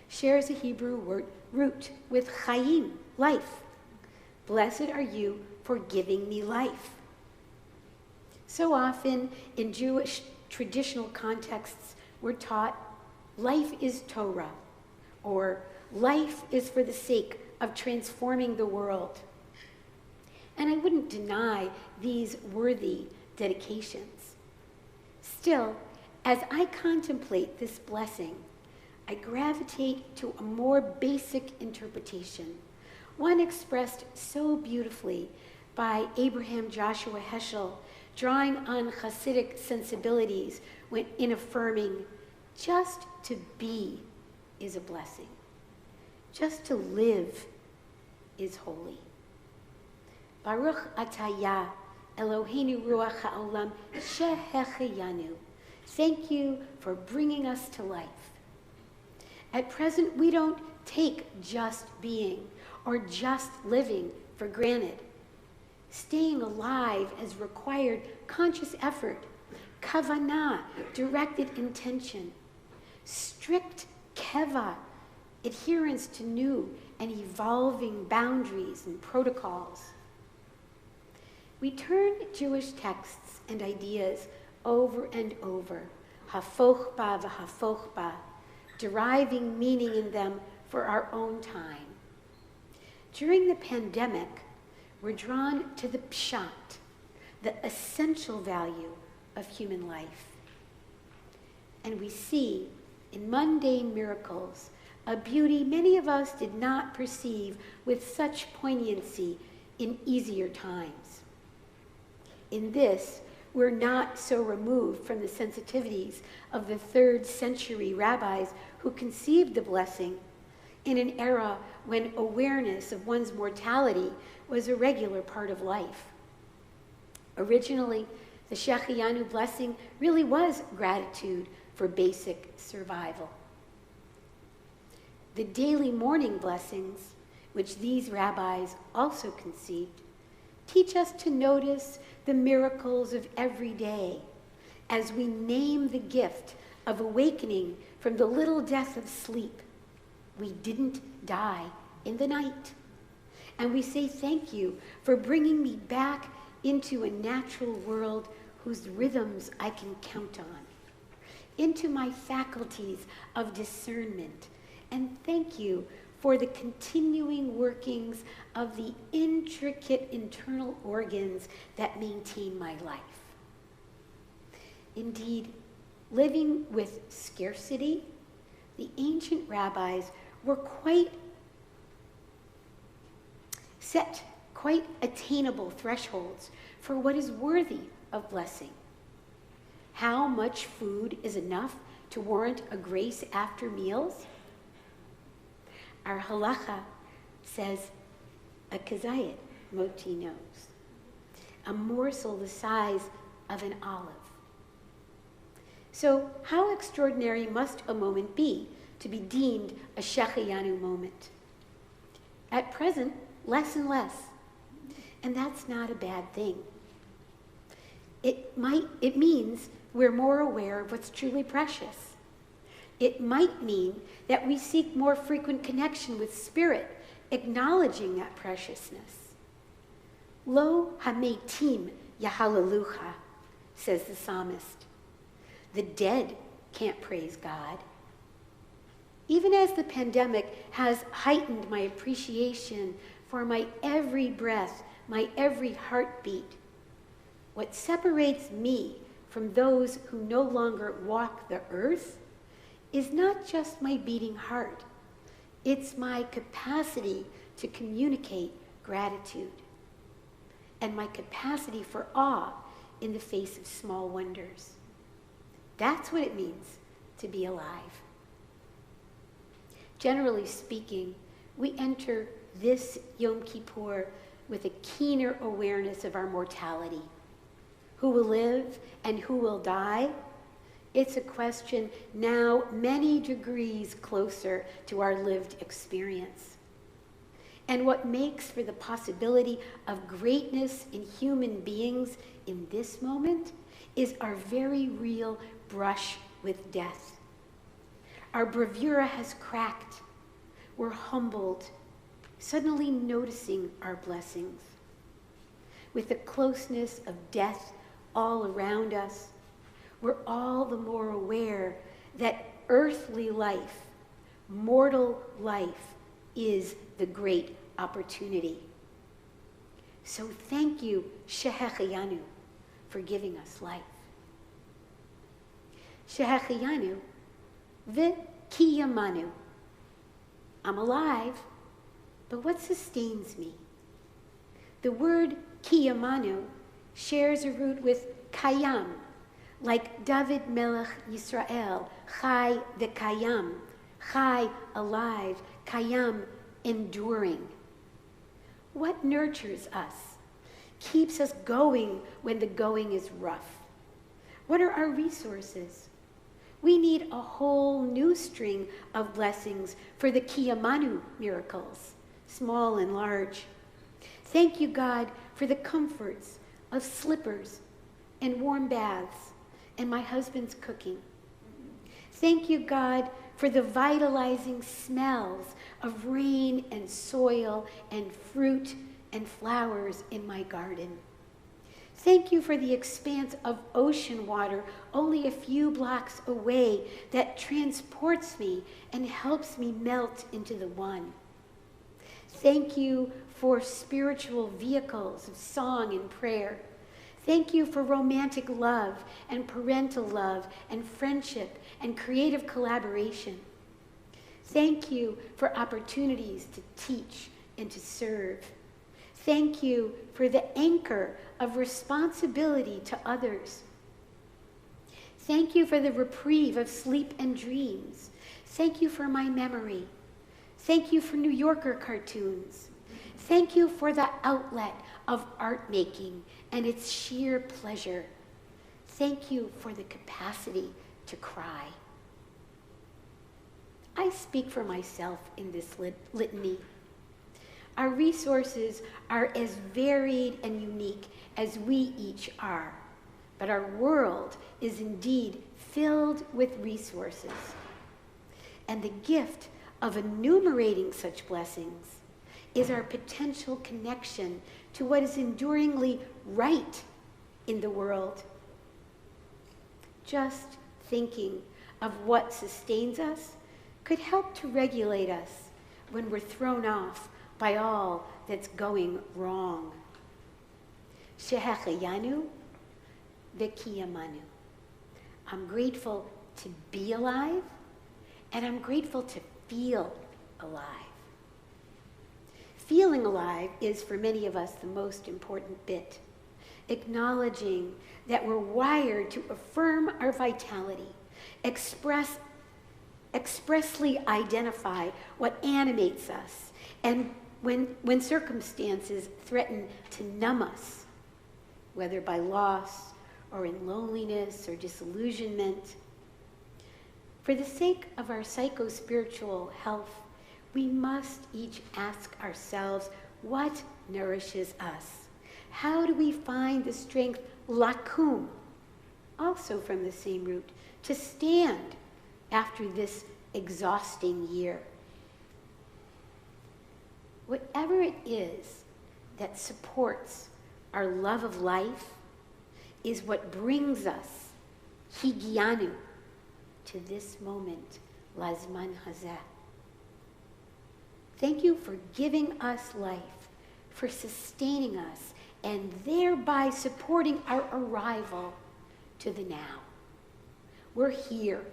shares a Hebrew root with chayim, life. Blessed are you for giving me life. So often in Jewish traditional contexts, we're taught life is Torah, or life is for the sake of transforming the world. And I wouldn't deny these worthy dedications. Still, as I contemplate this blessing, I gravitate to a more basic interpretation, one expressed so beautifully by Abraham Joshua Heschel, drawing on Hasidic sensibilities in affirming just to be is a blessing. Just to live is holy. Baruch ataya Eloheinu ruach ha'olam shehecheyanu. Thank you for bringing us to life. At present, we don't take just being or just living for granted. Staying alive has required conscious effort, kavanah, directed intention, strict keva, adherence to new and evolving boundaries and protocols. We turn Jewish texts and ideas over and over, hafoch ba v'hafoch ba, deriving meaning in them for our own time. During the pandemic, we're drawn to the pshat, the essential value of human life. And we see in mundane miracles a beauty many of us did not perceive with such poignancy in easier times. In this, we're not so removed from the sensitivities of the 3rd century rabbis who conceived the blessing in an era when awareness of one's mortality was a regular part of life. Originally, the Shehecheyanu blessing really was gratitude for basic survival. The daily morning blessings, which these rabbis also conceived, teach us to notice the miracles of every day as we name the gift of awakening from the little death of sleep. We didn't die in the night. And we say thank you for bringing me back into a natural world whose rhythms I can count on, into my faculties of discernment. And thank you for the continuing workings of the intricate internal organs that maintain my life. Indeed, living with scarcity, the ancient rabbis were set quite attainable thresholds for what is worthy of blessing. How much food is enough to warrant a grace after meals? Our halacha says a kazayit, moti knows, a morsel the size of an olive. So how extraordinary must a moment be to be deemed a Shehecheyanu moment? At present, less and less. And that's not a bad thing. It means we're more aware of what's truly precious. It might mean that we seek more frequent connection with Spirit, acknowledging that preciousness. Lo hametim yahalalucha, says the psalmist. The dead can't praise God. Even as the pandemic has heightened my appreciation for my every breath, my every heartbeat, what separates me from those who no longer walk the earth is not just my beating heart. It's my capacity to communicate gratitude and my capacity for awe in the face of small wonders. That's what it means to be alive. Generally speaking, we enter this Yom Kippur with a keener awareness of our mortality. Who will live and who will die? It's a question now many degrees closer to our lived experience. And what makes for the possibility of greatness in human beings in this moment is our very real brush with death. Our bravura has cracked. We're humbled, suddenly noticing our blessings. With the closeness of death all around us, we're all the more aware that earthly life, mortal life, is the great opportunity. So thank you, Shehecheyanu, for giving us life. Shehecheyanu v'kiyamanu. I'm alive, but what sustains me? The word kiyamanu shares a root with kayam, like David Melech Yisrael, chai v'kayam, chai, alive, kayam, enduring. What nurtures us, keeps us going when the going is rough? What are our resources? We need a whole new string of blessings for the Kiyamanu miracles, small and large. Thank you, God, for the comforts of slippers and warm baths and my husband's cooking. Thank you, God, for the vitalizing smells of rain and soil and fruit and flowers in my garden. Thank you for the expanse of ocean water only a few blocks away that transports me and helps me melt into the one. Thank you for spiritual vehicles of song and prayer. Thank you for romantic love and parental love and friendship and creative collaboration. Thank you for opportunities to teach and to serve. Thank you for the anchor of responsibility to others. Thank you for the reprieve of sleep and dreams. Thank you for my memory. Thank you for New Yorker cartoons. Thank you for the outlet of art making and its sheer pleasure. Thank you for the capacity to cry. I speak for myself in this litany. Our resources are as varied and unique as we each are, but our world is indeed filled with resources. And the gift of enumerating such blessings is our potential connection to what is enduringly right in the world. Just thinking of what sustains us could help to regulate us when we're thrown off by all that's going wrong. Shehechayanu v'kiyamanu. I'm grateful to be alive, and I'm grateful to feel alive. Feeling alive is, for many of us, the most important bit. Acknowledging that we're wired to affirm our vitality, expressly identify what animates us, and when circumstances threaten to numb us, whether by loss or in loneliness or disillusionment. For the sake of our psycho-spiritual health, we must each ask ourselves, what nourishes us? How do we find the strength, lakum, also from the same root, to stand after this exhausting year? Whatever it is that supports our love of life is what brings us, higianu, to this moment, lazman hazeh. Thank you for giving us life, for sustaining us, and thereby supporting our arrival to the now. We're here,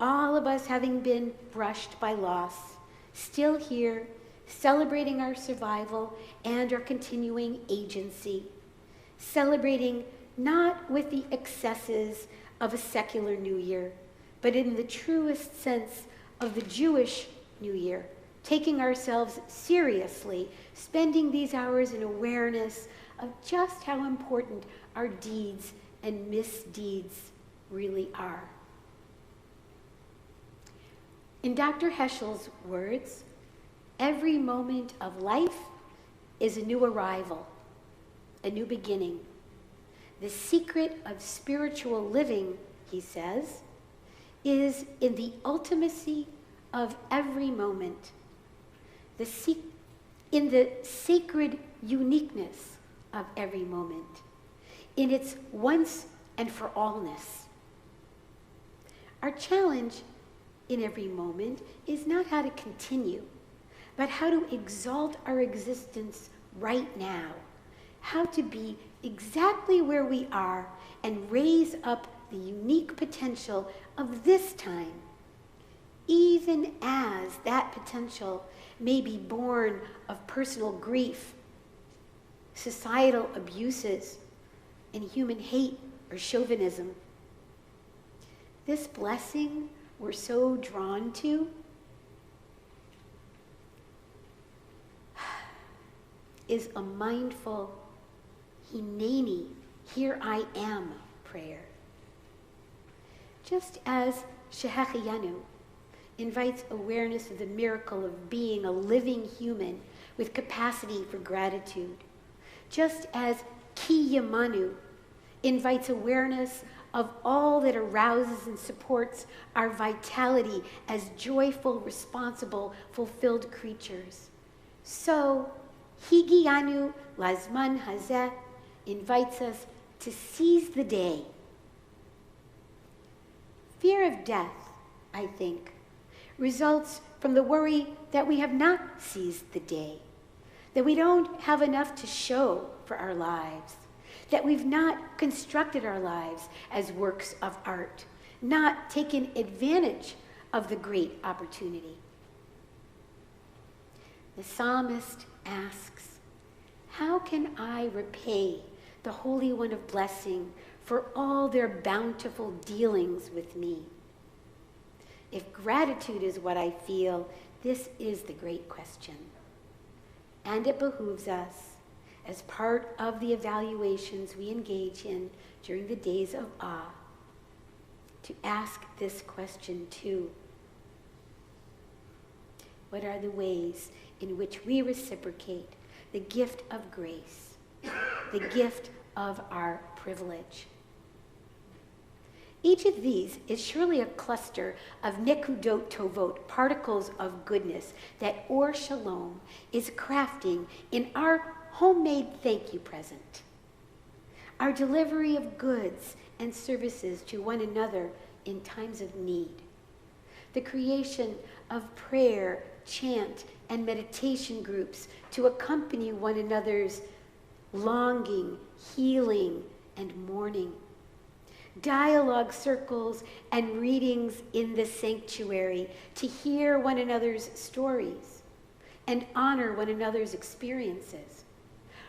all of us having been brushed by loss, still here, celebrating our survival and our continuing agency, celebrating not with the excesses of a secular New Year, but in the truest sense of the Jewish New Year, taking ourselves seriously, spending these hours in awareness of just how important our deeds and misdeeds really are. In Dr. Heschel's words, every moment of life is a new arrival, a new beginning. The secret of spiritual living, he says, is in the ultimacy of every moment, in the sacred uniqueness of every moment, in its once and for allness. Our challenge in every moment is not how to continue, but how to exalt our existence right now, how to be exactly where we are and raise up the unique potential of this time, even as that potential may be born of personal grief societal abuses, and human hate or chauvinism. This blessing we're so drawn to is a mindful Hineni, here I am prayer. Just as Shehecheyanu invites awareness of the miracle of being a living human with capacity for gratitude, just as Ki Yamanu invites awareness of all that arouses and supports our vitality as joyful, responsible, fulfilled creatures. So, Higiyanu Lazman Hazeh invites us to seize the day. Fear of death, I think, results from the worry that we have not seized the day, that we don't have enough to show for our lives, that we've not constructed our lives as works of art, not taken advantage of the great opportunity. The psalmist asks, how can I repay the Holy One of Blessing for all their bountiful dealings with me? If gratitude is what I feel, this is the great question. And it behooves us, as part of the evaluations we engage in during the days of awe, to ask this question too. What are the ways in which we reciprocate the gift of grace, the gift of our privilege? Each of these is surely a cluster of nekudot tovot, particles of goodness, that Or Shalom is crafting in our homemade thank you present. Our delivery of goods and services to one another in times of need. The creation of prayer, chant, and meditation groups to accompany one another's longing, healing, and mourning. Dialogue circles and readings in the sanctuary to hear one another's stories and honor one another's experiences.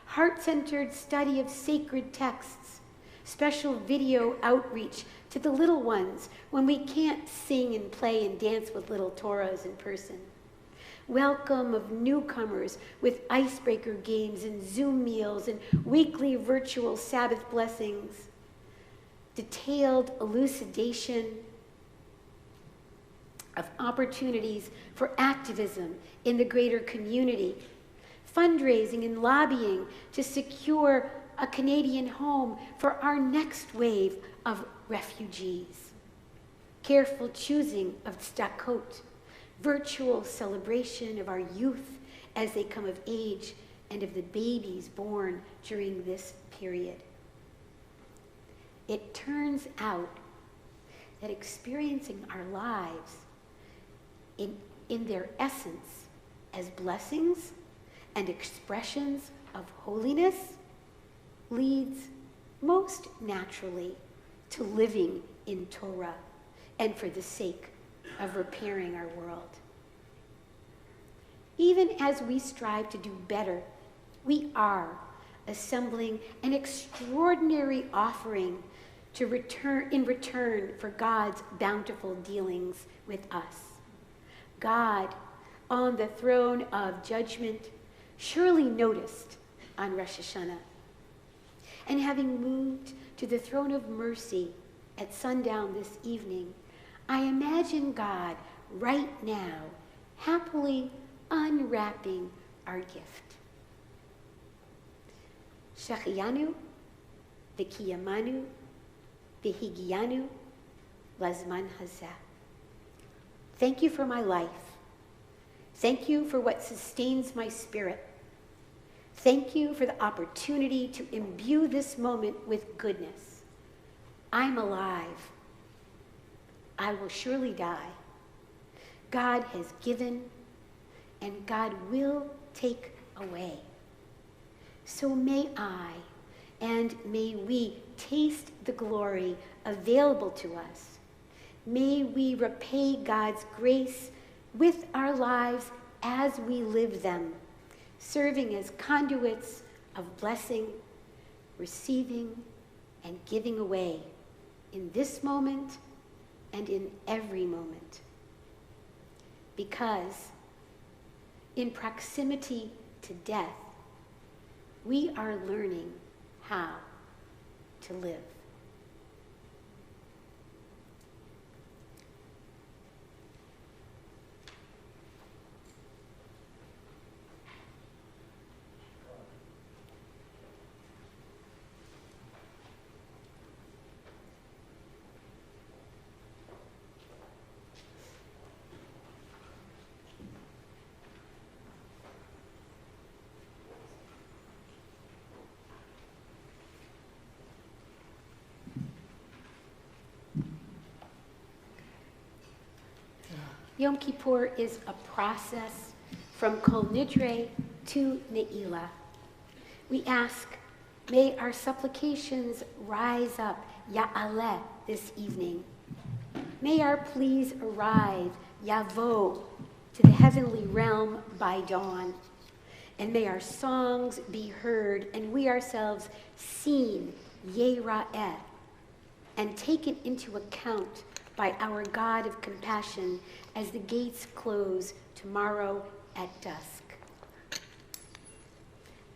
Heart-centered study of sacred texts, special video outreach to the little ones when we can't sing and play and dance with little Torahs in person. Welcome of newcomers with icebreaker games and Zoom meals and weekly virtual Sabbath blessings. Detailed elucidation of opportunities for activism in the greater community. Fundraising and lobbying to secure a Canadian home for our next wave of refugees. Careful choosing of tzedakot, virtual celebration of our youth as they come of age and of the babies born during this period. It turns out that experiencing our lives in their essence as blessings and expressions of holiness leads most naturally to living in Torah and for the sake of repairing our world. Even as we strive to do better, we are assembling an extraordinary offering in return for God's bountiful dealings with us. God, on the throne of judgment, surely noticed on Rosh Hashanah. And having moved to the throne of mercy at sundown this evening, I imagine God right now happily unwrapping our gift. Shechiyanu, V'kiyamanu, V'higiyanu, Lazman Hazeh. Thank you for my life. Thank you for what sustains my spirit. Thank you for the opportunity to imbue this moment with goodness. I'm alive. I will surely die. God has given, and God will take away. So may I, and may we taste the glory available to us. May we repay God's grace with our lives as we live them, serving as conduits of blessing, receiving, and giving away in this moment and in every moment. Because in proximity to death, we are learning how to live. Yom Kippur is a process from Kol Nidre to Ne'ilah. We ask, may our supplications rise up, Ya'aleh, this evening. May our pleas arrive, Yavo, to the heavenly realm by dawn. And may our songs be heard and we ourselves seen, Yera'eh, and taken into account by our God of compassion as the gates close tomorrow at dusk.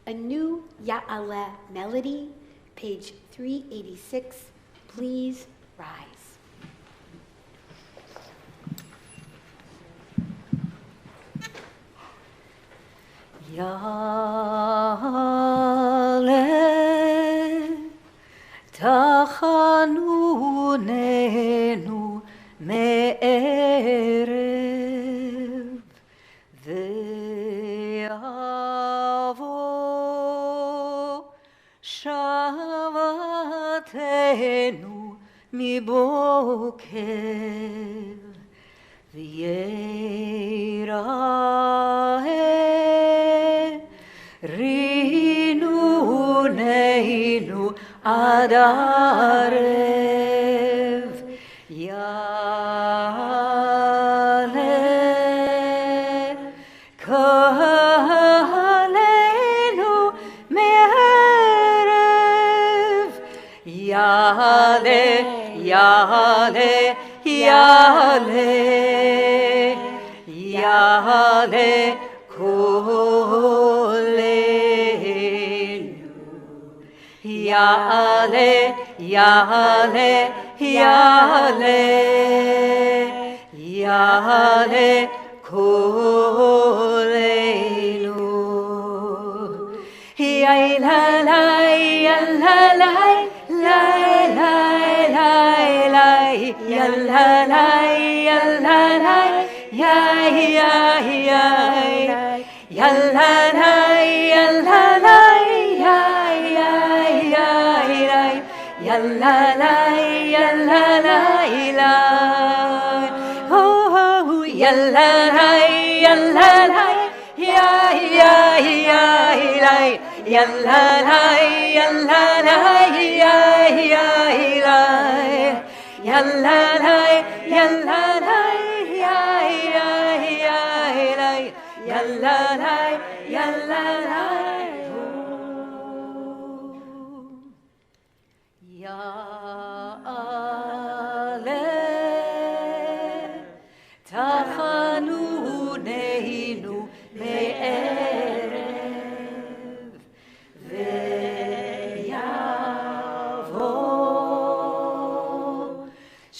A new Ya'aleh melody, page 386. Please rise. Ya'aleh tachanunenu me'erev ve'avo shavatenu miboker v'yeraeh rinuneinu adarev Ya'aleh kalenu me'erev Ya'aleh Ya'aleh Ya'aleh Ya'aleh kolenu Ya'aleh Ya'aleh Ya'aleh Ya'aleh kolenu Ya'aleh Ya'aleh Ya'aleh tachanunenu me'erev ve'yavo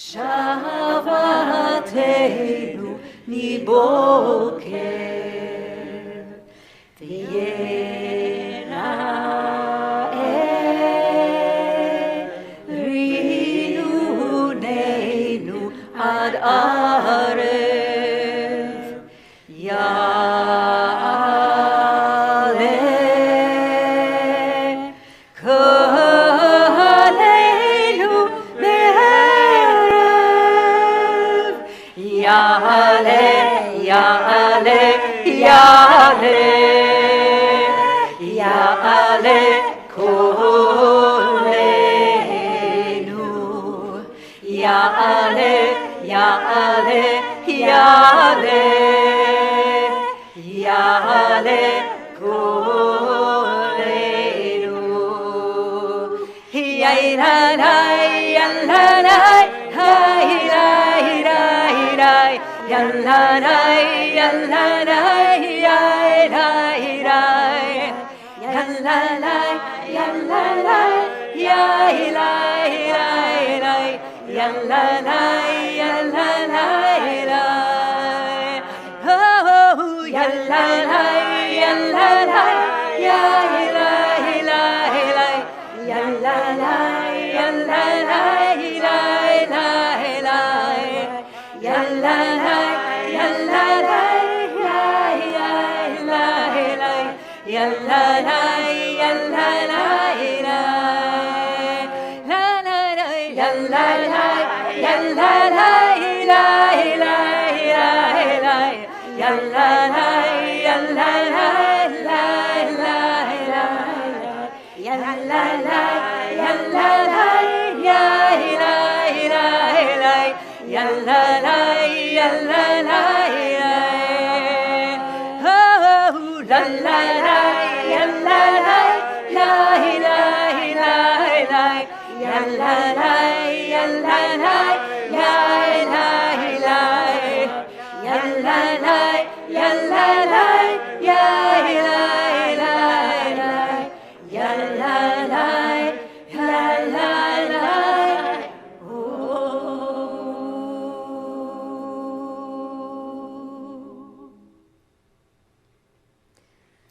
shavatenu miboker v'yeraeh rinuneinu ad arev Ya'aleh kalenu me'erev Ya'aleh Ya'aleh Ya'aleh Ya'aleh kolenu Ya'aleh Ya'aleh Ya'aleh Ya'aleh kolenu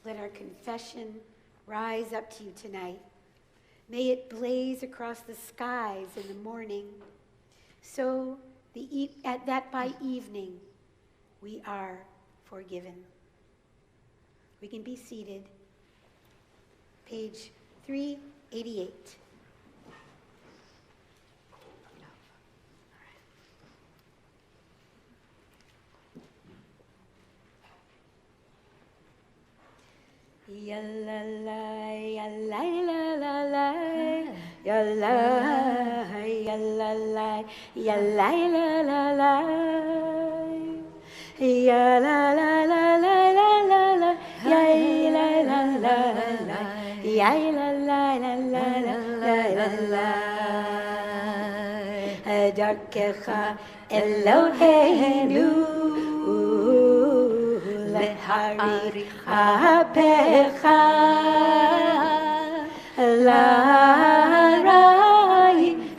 Let our confession rise up to you tonight. May it blaze across the skies in the morning, so that by evening we are forgiven. We can be seated. Page 388. Ya la la, ya la la la la, ya la, ya la la, ya la la la la, ya la la la la la la la, ya la la la la, ya la la la la la la. Darkecha Eloheinu leharich apecha la'ara'im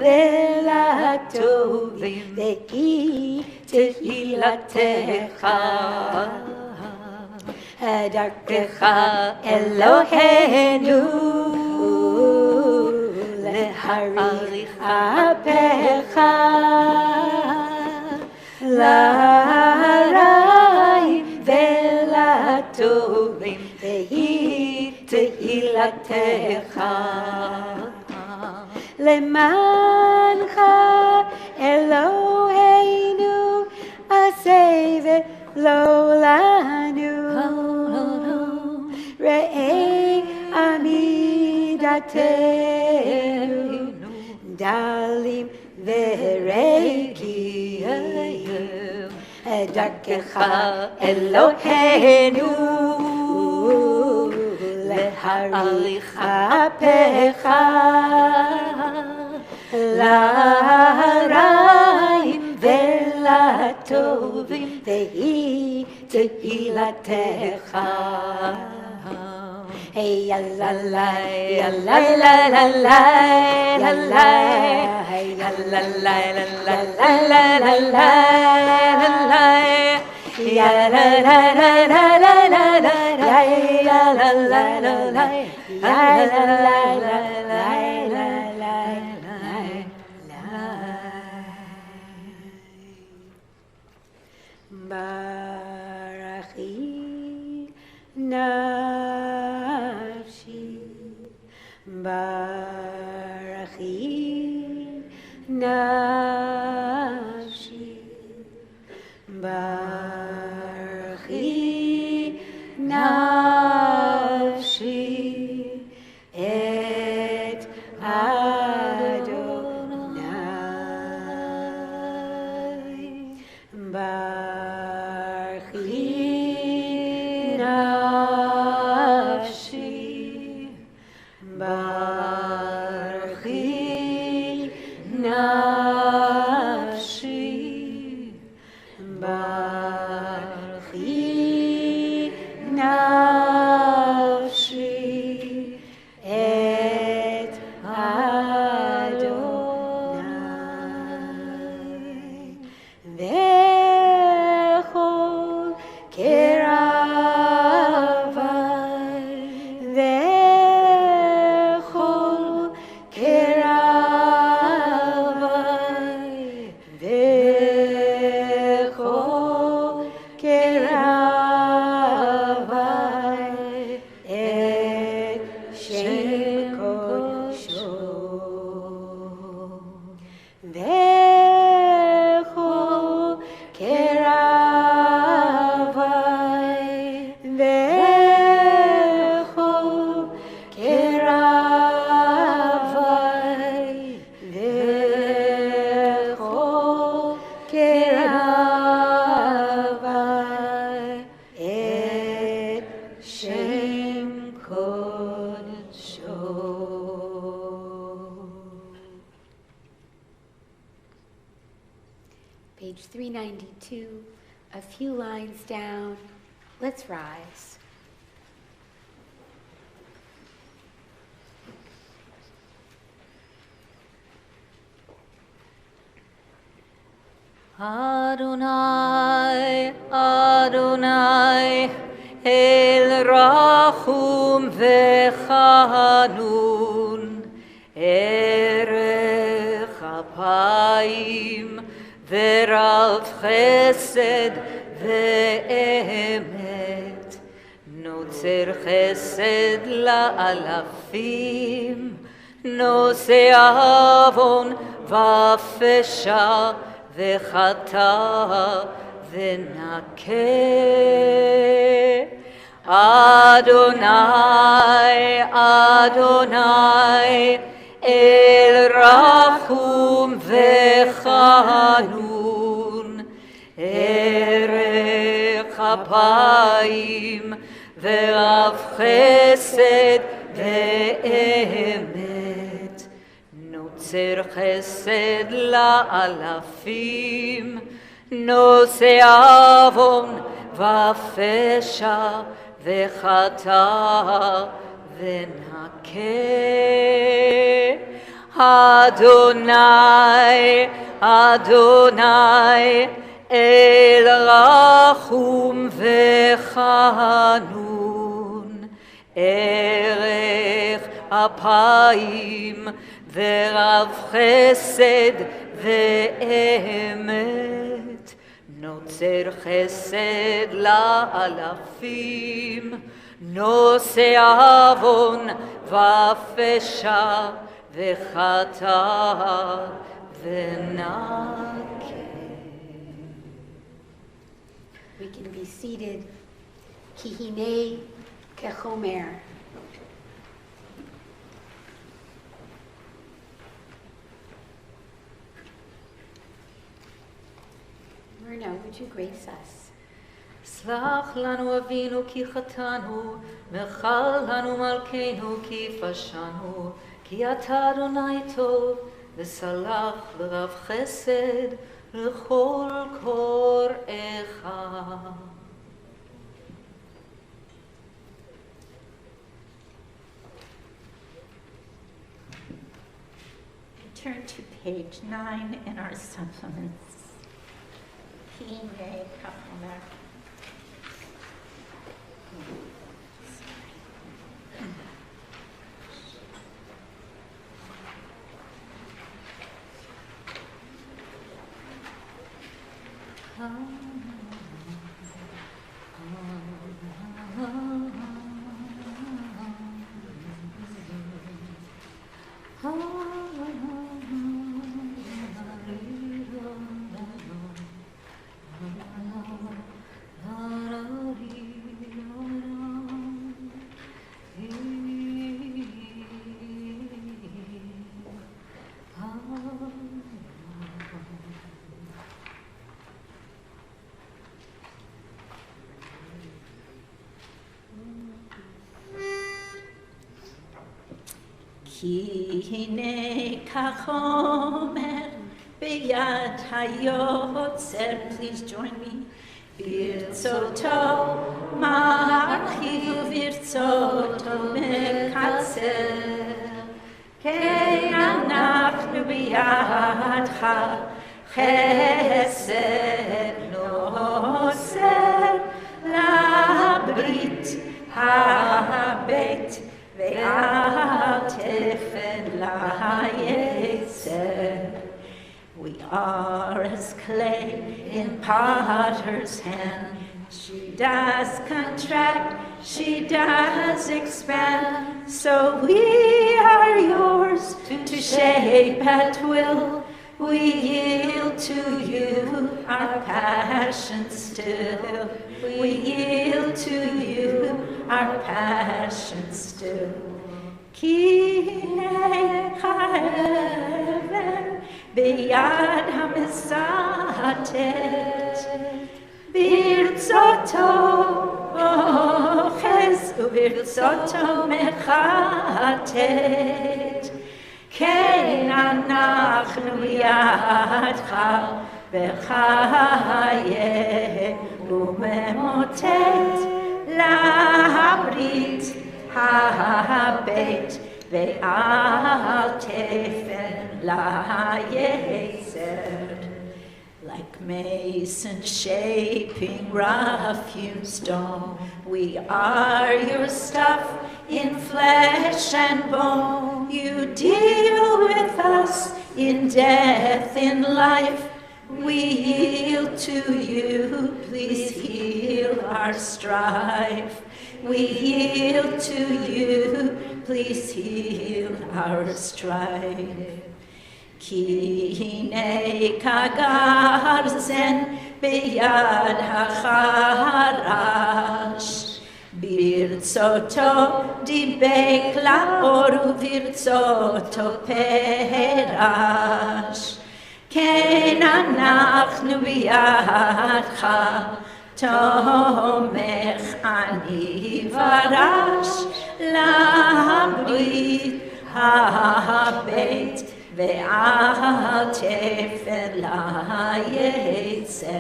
ve'latovim ve'i tehilatecha darkecha Eloheinu leharich apecha la'ara'im ve'latovim ve'i tehilatecha lemancha Eloheinu aseh ve'lo lanu re'ei amidatenu dalim ve'rekim darkecha Eloheinu leharich apecha la'ara'im ve'latovim ve'i tehilatecha. Hey ya la la ya la la la la la la ya la la la la la la la la ya la la la la la la la ya la la la la ya la la la la la Barachi nafshi Barachi nafshi Barachi nafshi et Adonai Barachi Shem Kodesh. Page 392, a few lines down. Let's rise. Adonai, Adonai, El Rachum Vechanun, Erech Apayim, Verav Chesed Ve'emet, Notzer Chesed La'alafim, Nose Avon Vafesha, V'chata v'nakeh. Adonai, Adonai, El Rachum V'chanun, Erech Apayim, V'rav Chesed Ve'emet, Notzer Chesed La'alafim, Nose Avon V'afesha, V'chata v'nakeh. Adonai, Adonai, El Rachum V'chanun, Erech Apayim, V'rav Chesed Ve'emet, Notzer Chesed La'alafim, Nose Avon V'afesha, V'chata v'nakeh. We can be seated. Kihine kechomer. Myrna, would you grace us? Slach lanu avinu ki chatanu, mechal lanu malkeinu ki fashanu, ki ata Adonai tov, v'salach v'rav chesed, l'chol kor'echa. Turn to page 9 in our supplements. Hine kachomer. Ki hine kachomer beyad hayotzer. Please join me. Birtzoto marchiv birtzoto mekatzer. Ki anachnu biyadcha chesed noser labrit habet ve'atefen la'yetzer. We are as clay in potter's hand. She does contract, she does expand. So we are yours to shape at will. We yield to you our passion still. We yield to you our passion still. Kine chaeven biyad hamisatet birtzoto חפץ וברצותו מחטט. כן אנחנו ידך בחיי וממוטט לברית הבית ואל תפן ליצר. Like masons shaping rough-hewn stone, we are your stuff in flesh and bone. You deal with us in death, in life. We yield to you, please heal our strife. We yield to you, please heal our strife. Ki hine kagarzen biyad hacharash, birtzoto dibek laor uvirtzoto perash. Ken anachnu biyadcha tomech ani varash labrit habeit ve'al tefen la'yetzer.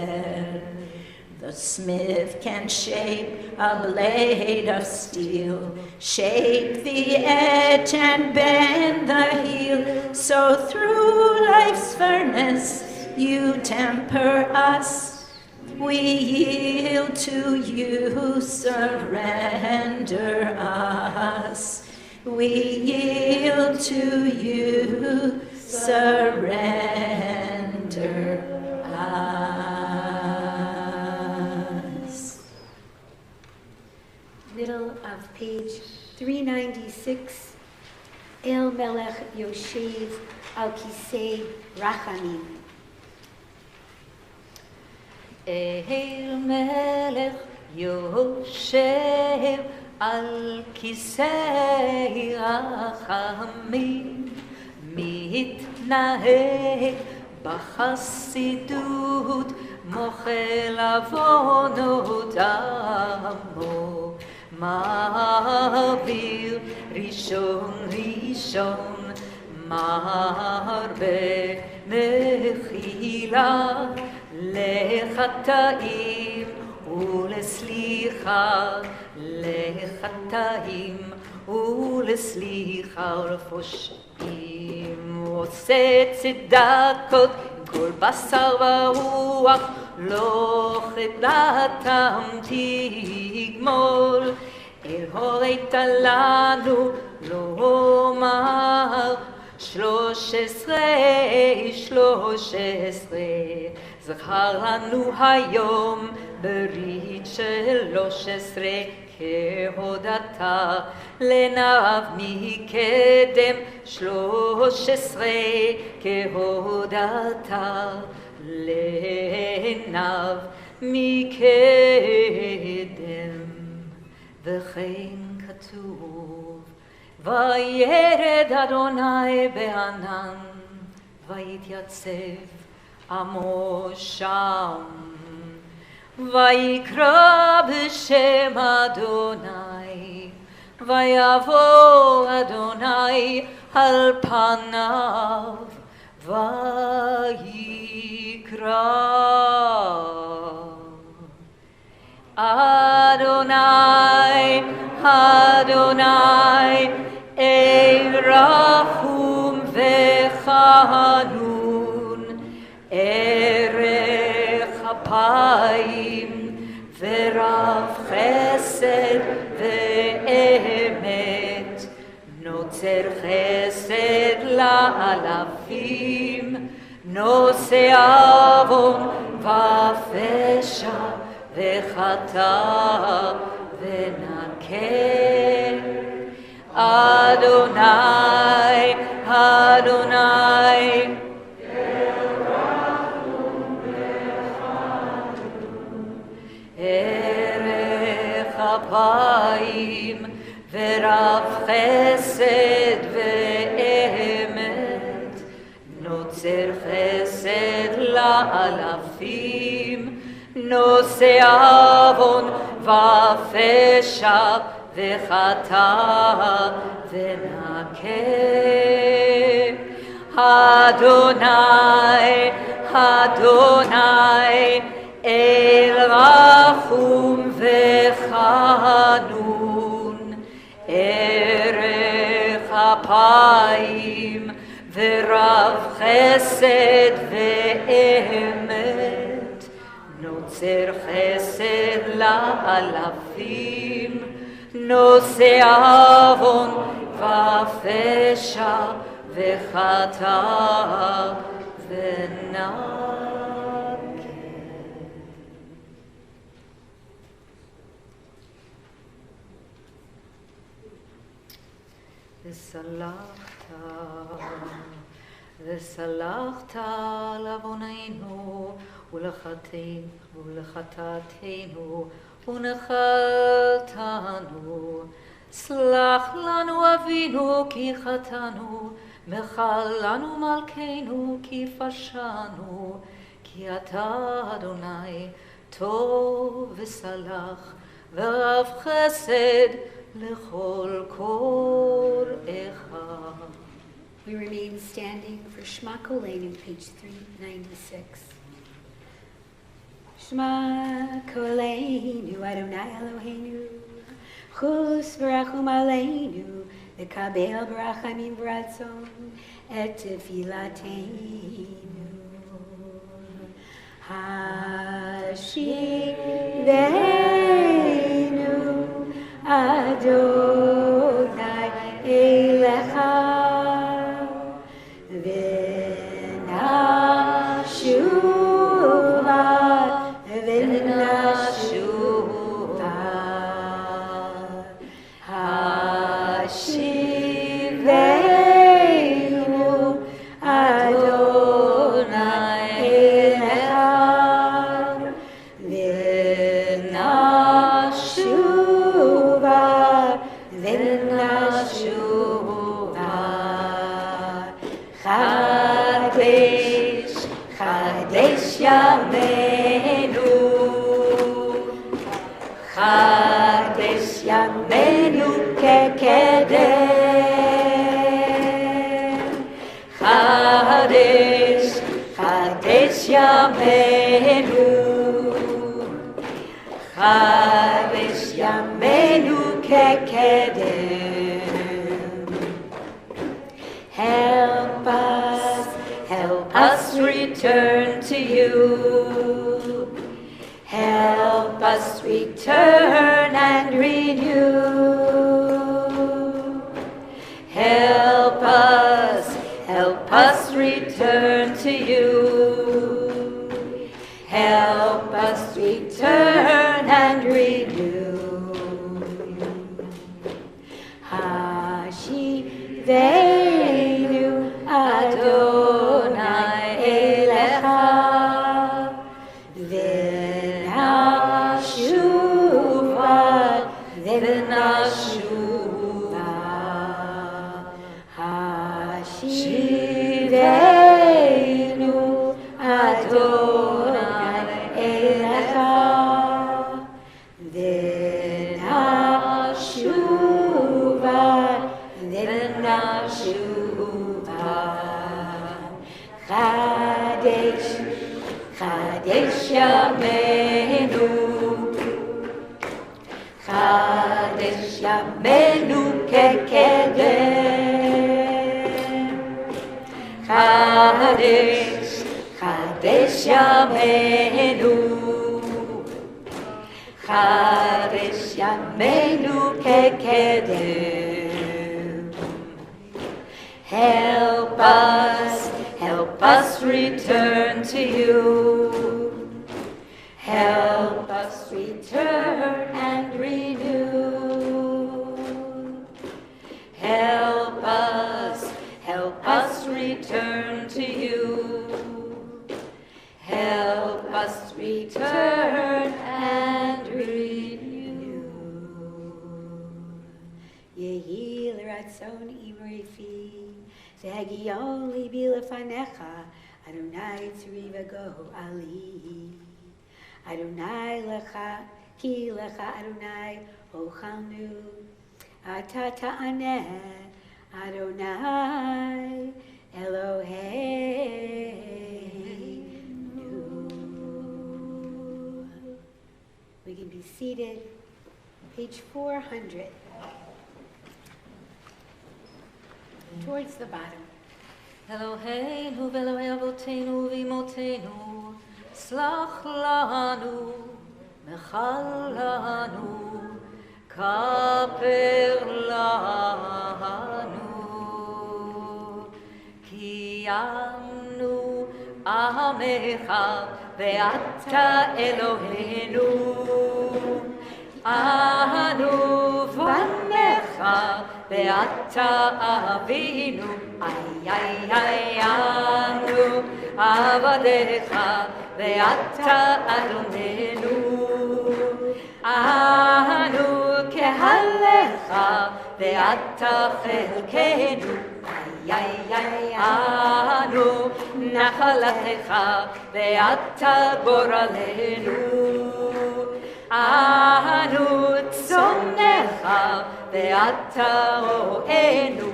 The smith can shape a blade of steel, shape the edge and bend the heel. So through life's furnace you temper us. We yield to you, surrender us. We yield to you, surrender us. Middle of page 396. El Melech Yoshev Al Kisei Rachamim. El Melech Yoshev Al Kisei Rachamim, מתנהג בחסידות, מוחל עוונות עמו, מעביר ראשון ראשון, מרבה מחילה לחטאים ולסליחה, לחטאים ולסליחה ולפושעים. עושה צדקות כל בשר ורוח, לא חטאתם תגמול. אל הורית לנו לומר 13 זכר לנו היום ברית 13 כהודתה לנב מקדם 13 כהודתה לנב מקדם. וכן כתוב וירד אדוני בענן ויתייצב עמו שם, ויקרא בשם אדוני, ויבוא אדוני על פניו ויקרא. אדוני, אדוני, רחום וחנון, ערך אפיים ורב חסד ואמת, נוצר חסד לאלפים, נושא עוון ופשע וחטא ונקה. אדוני, אדוני, ערך אפיים ורב חסד ואמת, נוצר חסד לאלפים, נושא עוון ופשע וחטא ונקה. אדוני, אדוני, אל רחום וחנון, ערך אפיים ורב חסד ואמת, נוצר חסד לאלפים, נושא עוון ופשע וחטא ונקה. וסלחת לעווננו ולחטאתנו ונחלתנו. סלח לנו אבינו כי חטאנו, מחל לנו מלכנו כי פשענו, כי אתה אדוני טוב וסלח ורב חסד לכל קוראיך. We remain standing for Shema Koleinu, page 396. Shema Koleinu, Adonai Eloheinu, Chus v'rachum aleinu, v'kabel b'rachamim v'ratzon, et tefilateinu. Hashivenu, Adonai Elecha, Help us return to you. Help us return and renew. Help us return to you. Help us return and renew. Hashivenu Adonai Elecha, v'nashuva, v'nashuva. Hashivenu Adonai Elecha, v'nashuva, v'nashuva. Chadesh, Chadesh Yameinu, Chadesh Yameinu kekedem. Chadesh, Chadesh Yameinu, Chadesh Yameinu kekedem. Help us return to you. Help us return and renew. Help us return to you. Help us return and renew. Yehi l'ratzon imrifi, v'hagion libi lefanecha, Adonai tzri v'go ali. Adonai lecha כי לך אדוני הוכלנו. אתה תענה אדוני Eloheinu. We can be seated. Page 400. Towards the bottom. Eloheinu ואלוהי אבותינו ואמותינו, סלח לנו, מחל לנו, כפר לנו, כי אנו עמך ואתה אלוהינו, אנו בניך ואתה אבינו, אנו עבדיך ואתה אדוננו, אנו קהלך ואתה חלקנו, אנו נחלתך ואתה גורלנו, אנו צומך ואתה רוענו,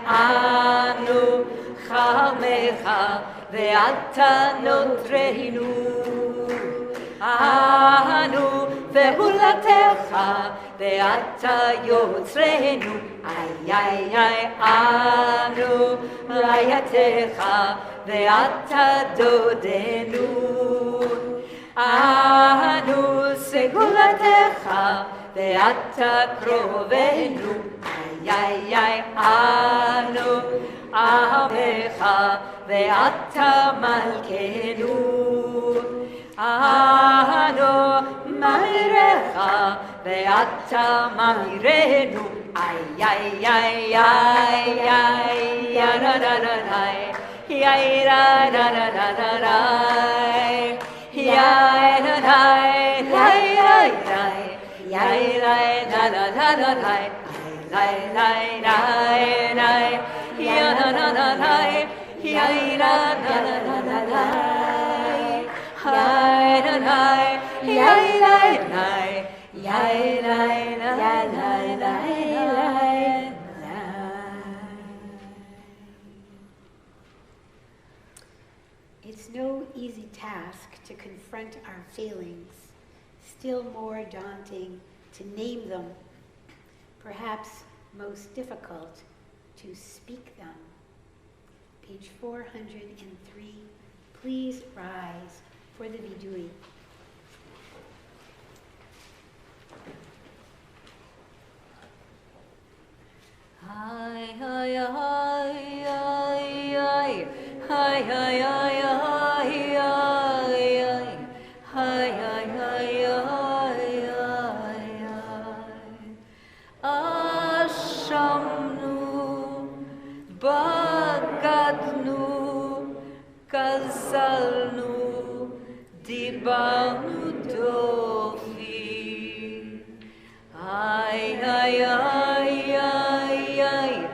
אנו חמך ואתה נותרנו, אנו והולתך ואתה יוצרנו, אנו רעייתך ואתה דודנו, אנו סגולתך ואתה קרובנו, אנו עמך ואתה מלכנו, אנו ממירך ואתה ממירנו, It's no easy task to confront our failings, still more daunting to name them, perhaps most difficult to speak them. Page 403, please rise for the vidui. Hi, hi, hi, hi, hi, hi, hi, hi, hi, hi, אשמנו, בגדנו, גזלנו, דיברנו דופי. היי, היי, היי, היי,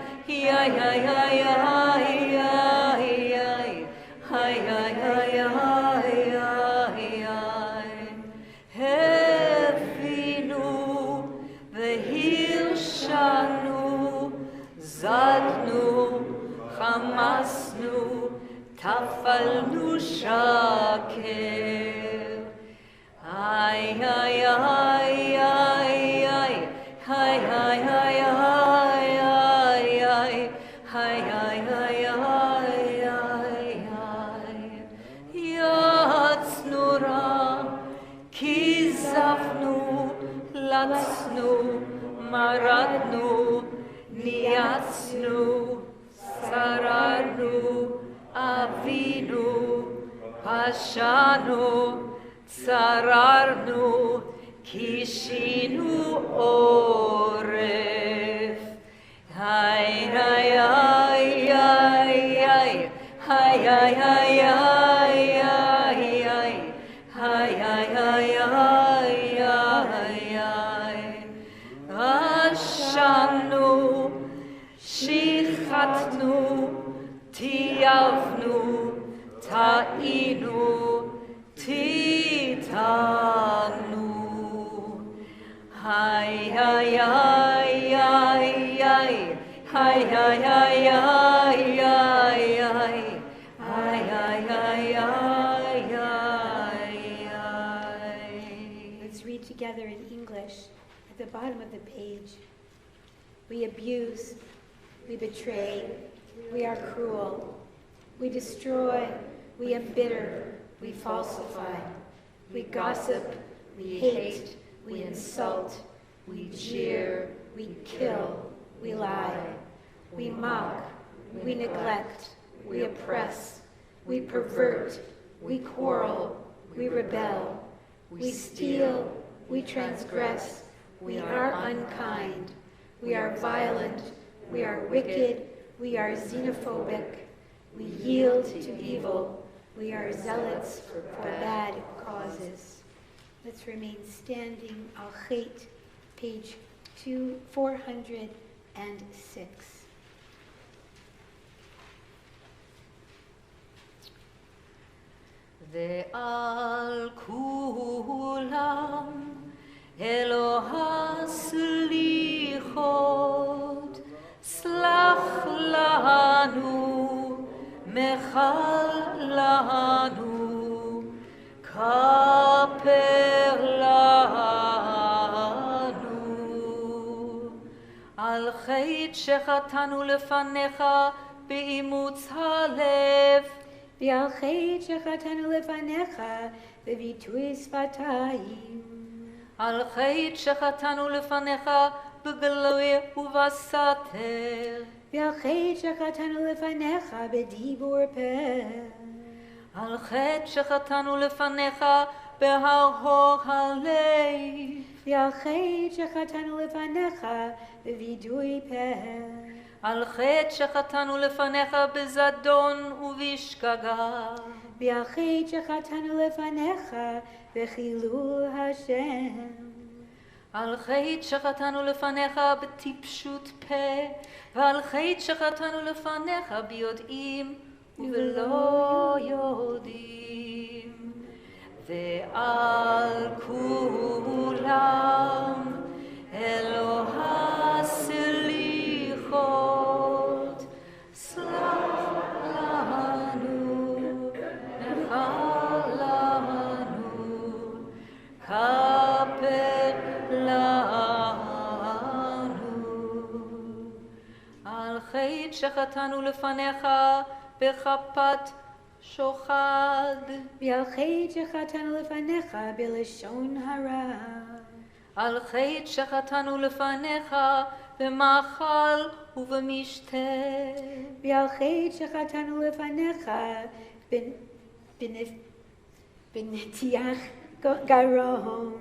היי, היי, היי, הבינו והרשענו, זדנו, חמסנו, טפלנו שקר. היי, היי, היי, היי, היי, יצנו רע, כיזבנו, לצנו, מרדנו, נייצנו, שררנו, אבינו, פשענו, צררנו, קישינו עורף. היי, היי, היי, היי, היי, היי, אשמנו, שיחתנו, תייבנו, טעינו, תיתנו. היי היי היי היי היי היי היי היי היי היי היי היי. Let's read together in English at the bottom of the page. We abuse, we betray, we are cruel, we destroy, we embitter, we falsify, we gossip, we hate, we insult, we jeer, we kill, we lie, we mock, we neglect, we oppress, we pervert, we quarrel, we rebel, we steal, we transgress, we are unkind, we are violent, we are wicked, we are xenophobic, we yield to evil, we are zealots for bad causes. Let's remain standing. Al Chait, page 406. ועל כולם אלוה סליחות, סלח לנו, מחל לנו, כפר לנו. על חטא שחטאנו לפניך באימוץ הלב, ועל חטא שחטאנו לפניך בביטוי שפתיים, על חטא שחטאנו לפניך בגלוי ובסתר, ועל חטא שחטאנו לפניך בדיבור פה, על חטא שחטאנו לפניך בהרהור הלב, ועל חטא שחטאנו לפניך בווידוי פה, על חטא שחטאנו לפניך בזדון ובשגגה, ועל חטא שחטאנו לפניך בחילול השם, על חטא שחטאנו לפניך בטיפשות פה, ועל חטא שחטאנו לפניך ביודעים ובלא יודעים. ועל כולם אלוה סליחות, סלח לנו, מחל לנו, כפר לנו. על חטא שחטאנו לפניך בכפת שוחד, ועל חטא שחטאנו לפניך בלשון הרע, על חטא שחטאנו לפניך במאכל ובמשתה, ועל חטא שחטאנו לפניך בנטיח גרון,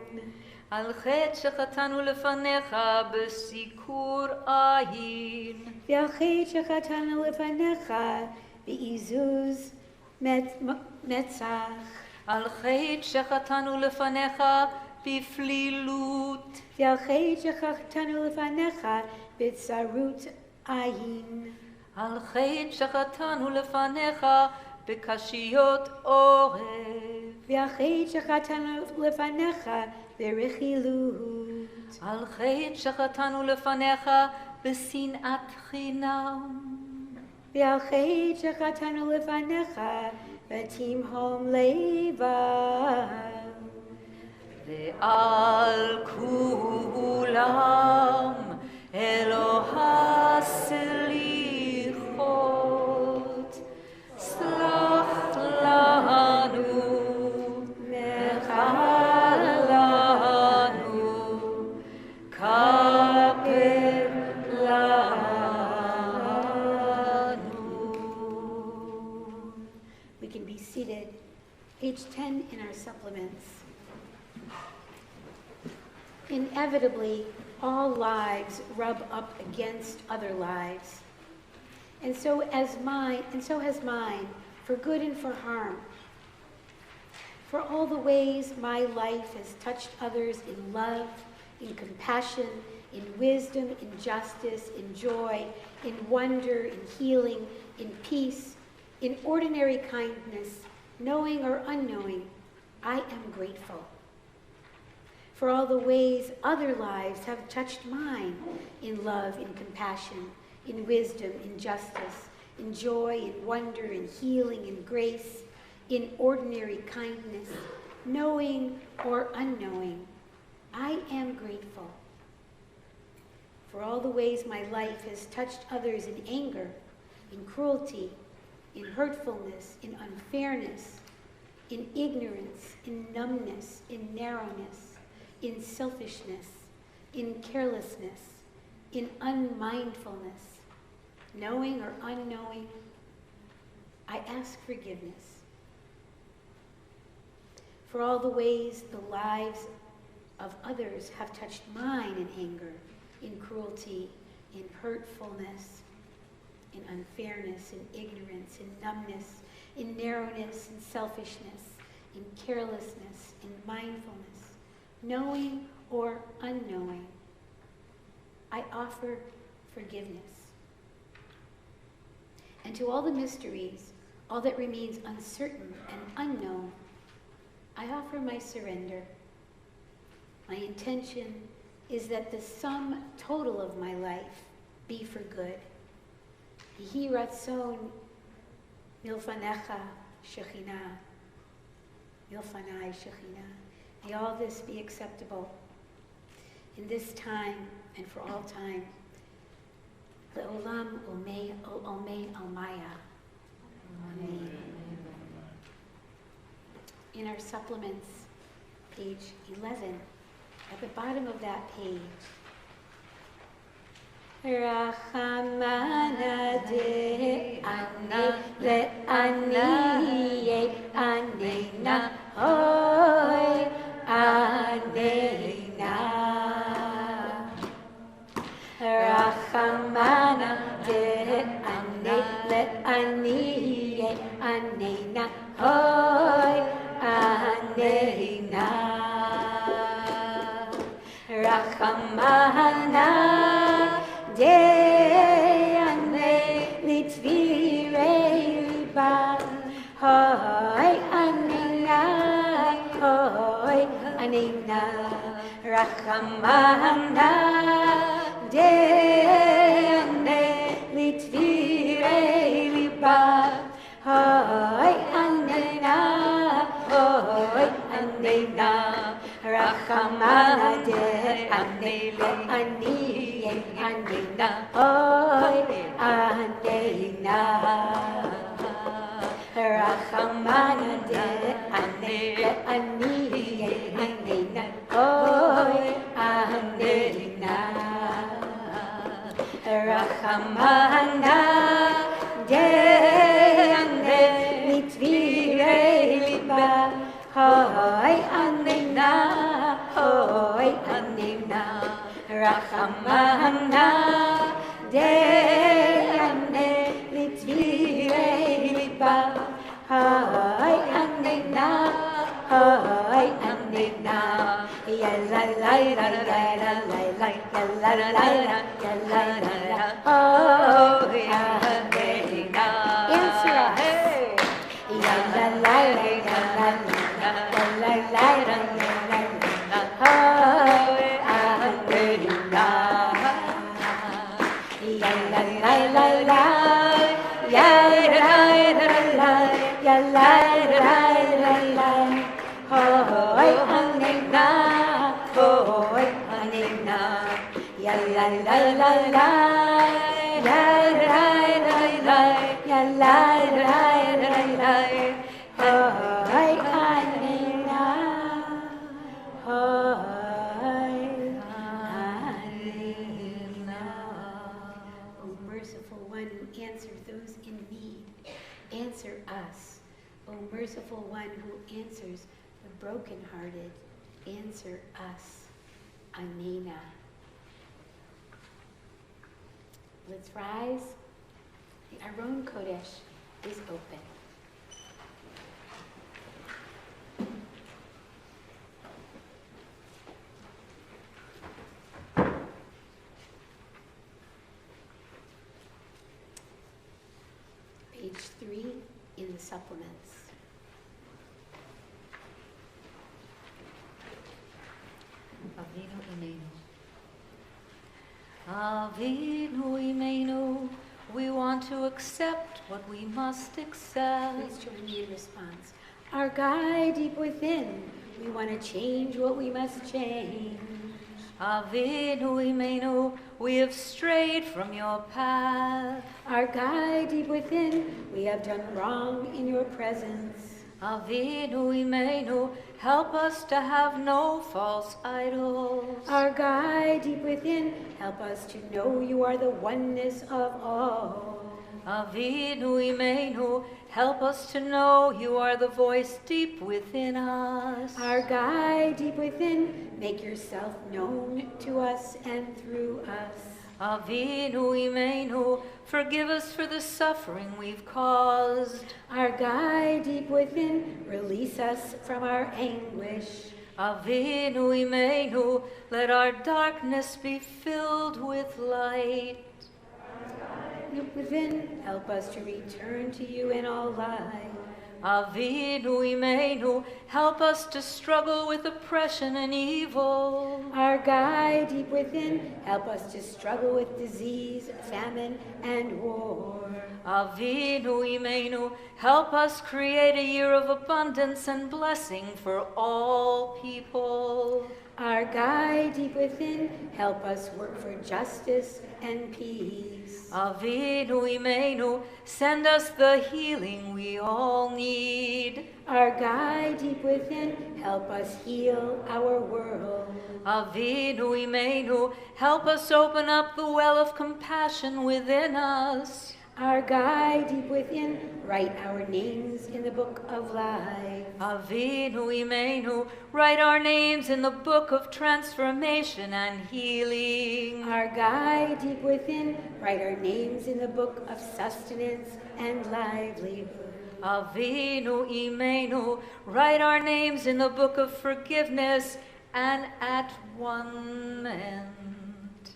על חטא שחטאנו לפניך בסיקור עין, ועל חטא שחטאנו לפניך בעיזוז מצח, על חטא שחטאנו לפניך בפלילות, ועל חטא שחטאנו לפניך בצרות עין, על חטא שחטאנו לפניך בקשיות עורף, ועל חטא שחטאנו לפניך ברכילות, על חטא שחטאנו לפניך בשנאת חינם, ועל חטא שחטאנו לפניך בתימהון לבב, ועל כולם אלוה סליחות, סלח לנו, מחל לנו, כפר לנו. We can be seated. Page 10 in our supplements. Inevitably, all lives rub up against other lives. And so has mine, for good and for harm. For all the ways my life has touched others in love, in compassion, in wisdom, in justice, in joy, in wonder, in healing, in peace, in ordinary kindness, knowing or unknowing, I am grateful for all the ways other lives have touched mine in love, in compassion, in wisdom, in justice, in joy, in wonder, in healing, in grace, in ordinary kindness, knowing or unknowing. I am grateful for all the ways my life has touched others in anger, in cruelty, in hurtfulness, in unfairness, in ignorance, in numbness, in narrowness, in selfishness, in carelessness, in unmindfulness, knowing or unknowing. I ask forgiveness for all the ways the lives of others have touched mine in anger, in cruelty, in hurtfulness, in unfairness, in ignorance, in numbness, in narrowness, in selfishness, in carelessness, in mindfulness, knowing or unknowing. I offer forgiveness. And to all the mysteries, all that remains uncertain and unknown, I offer my surrender. My intention is that the sum total of my life be for good. Yehi ratzon milfanecha shechina, milfanai shechina. May all this be acceptable in this time and for all time. Le'olam olmei almaya. Amen. In our supplements, page 11, at the bottom of that page, Rachamana de ane le'ani anena hoy anena. Rachamana de ane le'ani anena hoy anena. Rachamana de ane litvirei liba hoy anena hoy anena. Rachamana de ane litvirei liba hoy anena hoy anena. Rachamana de ane le'ani anena hoy anena. Rachamana de ane le'ani anena hoy anena. Rachamana de ane litvirei liba hoy anena hoy anena. Rachamana de ane litvirei liba hoy anena hoy anena. Ya la la la la la la la la la la la la hoy anena. Answer us. Ya la la la la la la la la la hoy anena. Ya la la la la ya la la la ya la la la la hoy anena hoy anena. Ya la la la la ya la la la ya la la la la hoy anena hoy anena. O merciful one who answers those in need, answer us. O merciful one who answers the brokenhearted, answer us. Amena. Let's rise. The Aron Kodesh is open. Page 3 in the supplements. Avinu Imenu, we want to accept what we must accept. Please join me in response. Our guide deep within, we want to change what we must change. Avinu Imenu, we have strayed from your path. Our guide deep within, we have done wrong in your presence. Avinu Imenu, help us to have no false idols. Our guide deep within, help us to know you are the oneness of all. Avinu Imenu, help us to know you are the voice deep within us. Our guide deep within, make yourself known to us and through us. Avinu Imenu, forgive us for the suffering we've caused. Our guide deep within, release us from our anguish. Avinu Imenu, let our darkness be filled with light. Deep within, help us to return to you in all life. Avinu Imenu, help us to struggle with oppression and evil. Our guide deep within, help us to struggle with disease, famine, and war. Avinu Imenu, help us create a year of abundance and blessing for all people. Our guide deep within, help us work for justice and peace. Avinu Imenu, send us the healing we all need. Our guide deep within, help us heal our world. Avinu Imenu, help us open up the well of compassion within us. Our guide deep within, write our names in the book of life. Avinu Imenu, write our names in the book of transformation and healing. Our guide deep within, write our names in the book of sustenance and livelihood. Avinu Imenu, write our names in the book of forgiveness and at one end.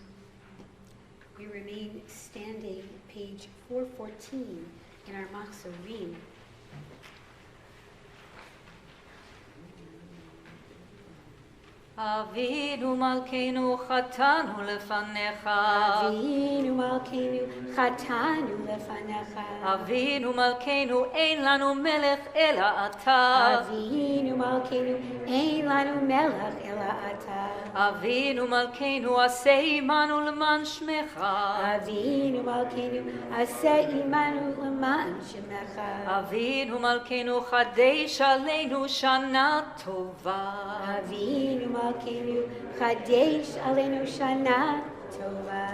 We remain standing, page 414 in our Machzorim. Avinu Malkeinu chatanu lefanecha. Avinu Malkeinu chatanu lefanecha. Avinu Malkeinu ein lanu melech ela ata. Avinu Malkeinu ein lanu melech ela ata. Avinu Malkeinu aseh imanu leman shmecha. Avinu Malkeinu aseh imanu leman shemecha. Avinu Malkeinu chadesh aleinu shana tova. Avinu Malkeinu chadesh aleinu shana tova.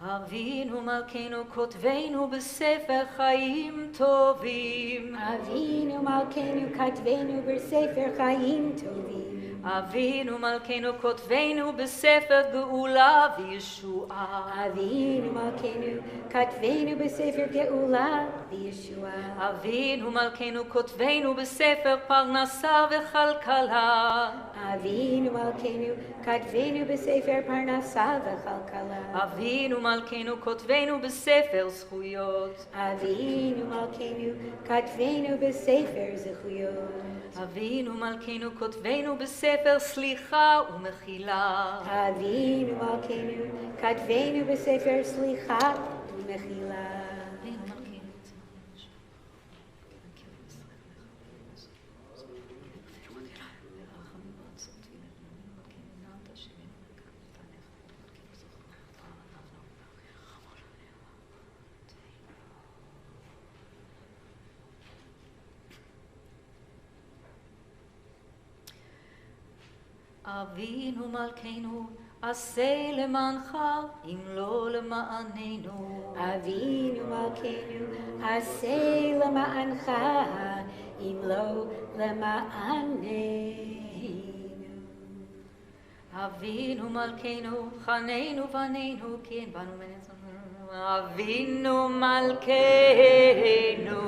Avinu Malkeinu kotvenu b'sefer chaim tovim. Avinu Malkeinu katvenu b'sefer chaim tovim. Avinu Malkeinu kotvenu b'sefer geula v'yeshua. Avinu Malkeinu katvenu b'sefer geula v'yeshua. Avinu Malkeinu kotvenu b'sefer parnasa v'chalkala. Avinu Malkeinu katvenu b'sefer parnasa v'chalkala. Avinu Malkeinu kotvenu b'sefer zchuyot. Avinu Malkeinu katvenu b'sefer zechuyot. Avinu Malkeinu kotvenu b'sefer slicha u'mechila. Avinu Malkeinu katvenu b'sefer slicha u'mechila. Avinu Malkeinu aseh lemancha im lo lema'anenu. Avinu Malkeinu aseh lema'ancha im lo lema'anenu. Avinu Malkeinu chanenu vanenu ki en banu menetzonu. Avinu Malkeinu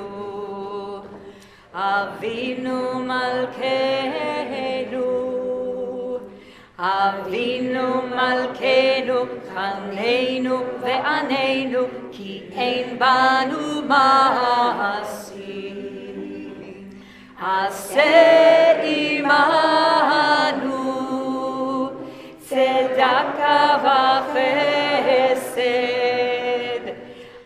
Avinu Malkeinu, Avinu Malkeinu, Chaneinu ve'aneinu, ki ein banu ma'asi. Aseh imanu, tzedaka v'chesed.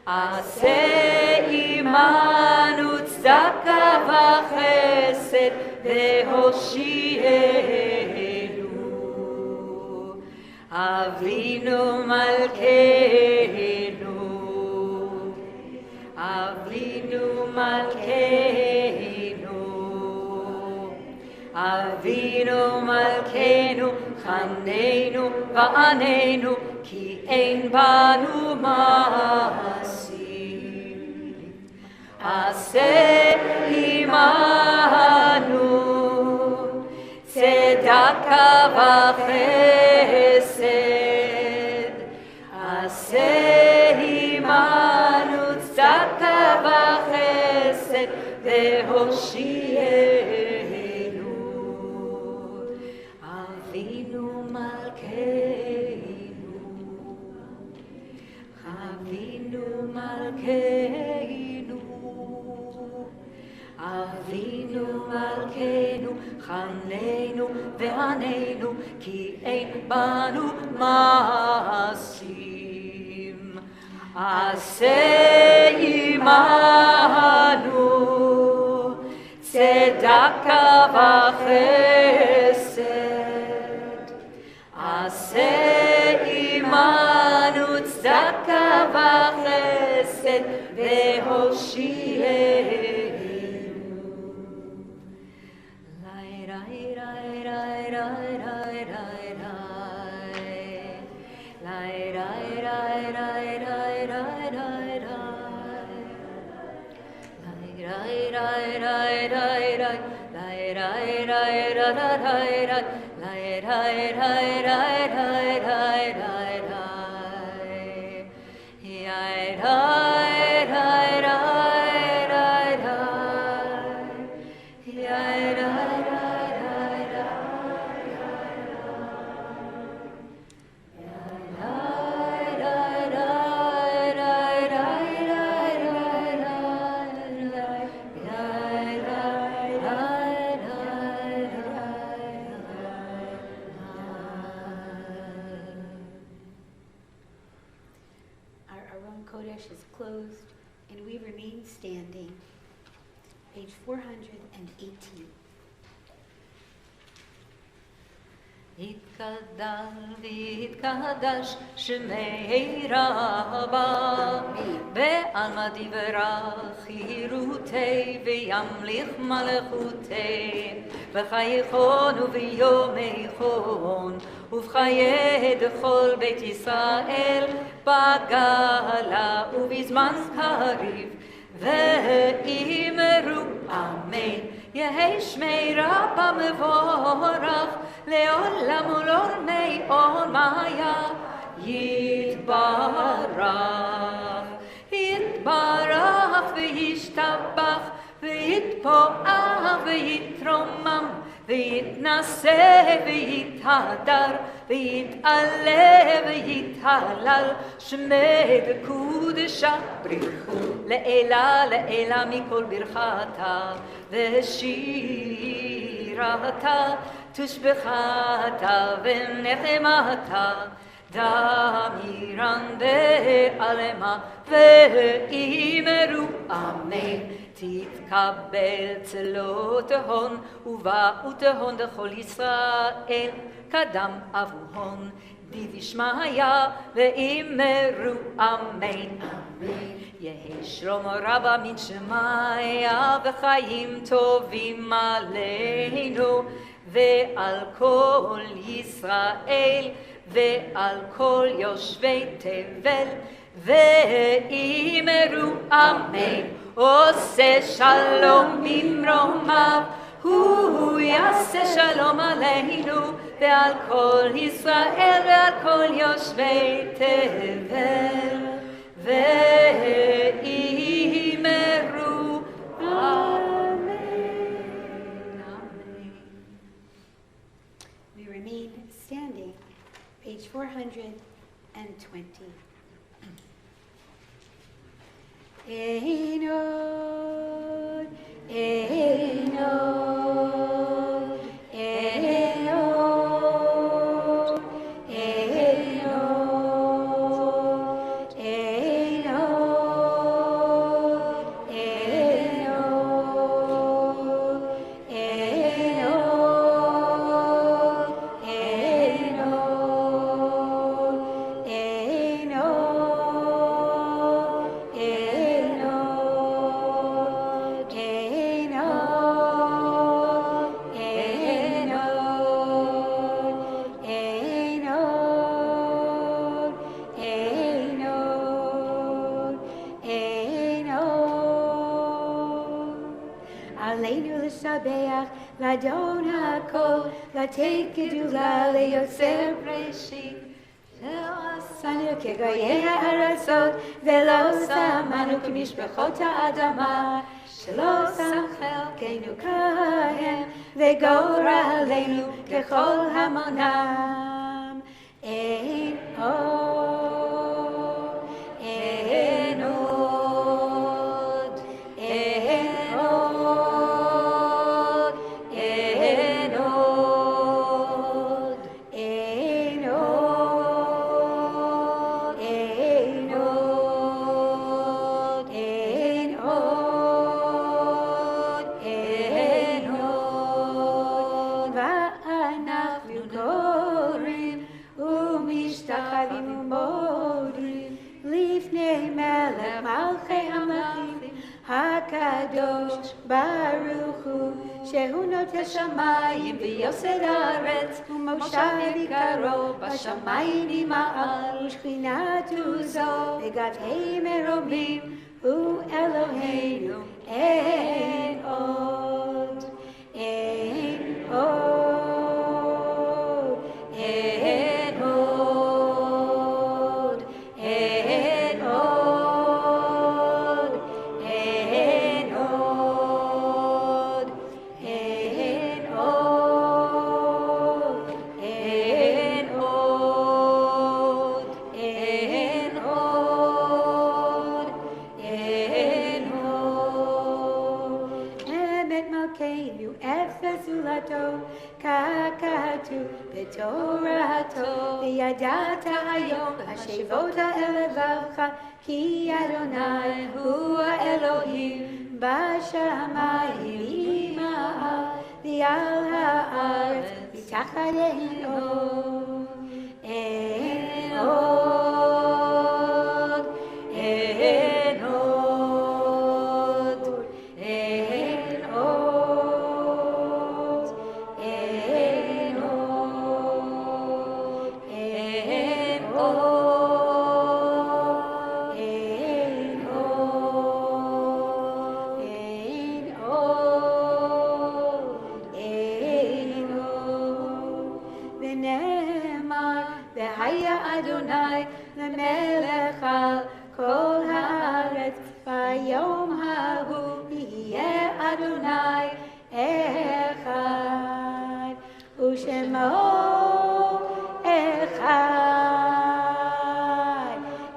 Aseh imanu, tzedaka v'chesed, ve'hoshienu. Avinu Malkeinu, Avinu Malkeinu, Avinu Malkeinu, Chaneinu va'aneinu, ki ein banu ma'asi. Aseh imanu, tzedaka v'chesed. Aseh imanu, tzedaka v'chesed, ve'hoshienu. Avinu Malkeinu, Avinu Malkeinu, Avinu Malkeinu, Chaneinu ve'aneinu, ki ein banu ma'asim. Aseh imanu, tzedaka v'chesed. Aseh imanu, tzedaka v'chesed, ve'hoshienu. Is closed, and we remain standing. Page 418. יתגדל ויתקדש שמי רבה, בעלמא דברה חירותי וימליך מלכותי, בחייכון וביומייכון ובחיי דכל בית ישראל, בגאלה ובזמן קריב, ואמרו אמן. יהי שמי רבה מבורך, לעולם ולעולמי עולמיה, יתברך, יתברך וישתבח, ויתפאר ויתרומם, ויתנשא ויתהדר, ויתעלה ויתהלל, שמי דקודשה ברכו לעילה לעילה מכל ברכתה ושירתה, תשבחתה ונחמתה, דמירן בעלמה, ואמרו אמן. תתקבל צלות ההון ובאות ההון דכל ישראל, קדם אבוהון דבשמיא, ואמרו אמן. יהי שלום רבה מן שמיא, וחיים טובים עלינו ועל כל ישראל ועל כל יושבי תבל, ואמרו אמן. עושה שלום ממרומיו, הוא יעשה שלום עלינו ועל כל ישראל ועל כל יושבי תבל, ואמרו אמן. 420. Einod, Einod, Einod, Einod, Einod, Aleinu l'shabeach, l'adon ha'kol, l'tei kedula, le'yotzer breshit. Ve'asanu kegoyei ha'arasot, ve'lo samanu k'mishpachot ha'adama, shelo sam chelkeinu kahem, ve'gora aleinu kechol hamonam. Ein od, ein od, ein od, ein od, ein od, ein od, ein od, ein od, ואנחנו קוראים ומשתחווים ומודים לפני מלך מלכי המלכים הקדוש ברוך הוא, שהוא נוטה שמיים ויוסד הארץ, ומושב יקרו בשמיים נמעל, ושכינתו זו בגתי מרומים, הוא אלוהינו אין עוד, אין עוד, אין עוד, אין עוד, אין עוד, אין עוד, אין עוד, אין עוד, אין עוד. אמת מלכנו אפס זולתו, ככתוב בתורתו, וידעת היום השבות אל לבבך, כי אדוני הוא האלוהים בשמיים ממעל, ועל הארץ מתחתינו. אין עוד, אין עוד, אין עוד, אין עוד, אין עוד, אין עוד, אין עוד, אין עוד. ונאמר, והיה אדוני למלך על כל הארץ, ביום ההוא יהיה אדוני אחד, ושמו אחד.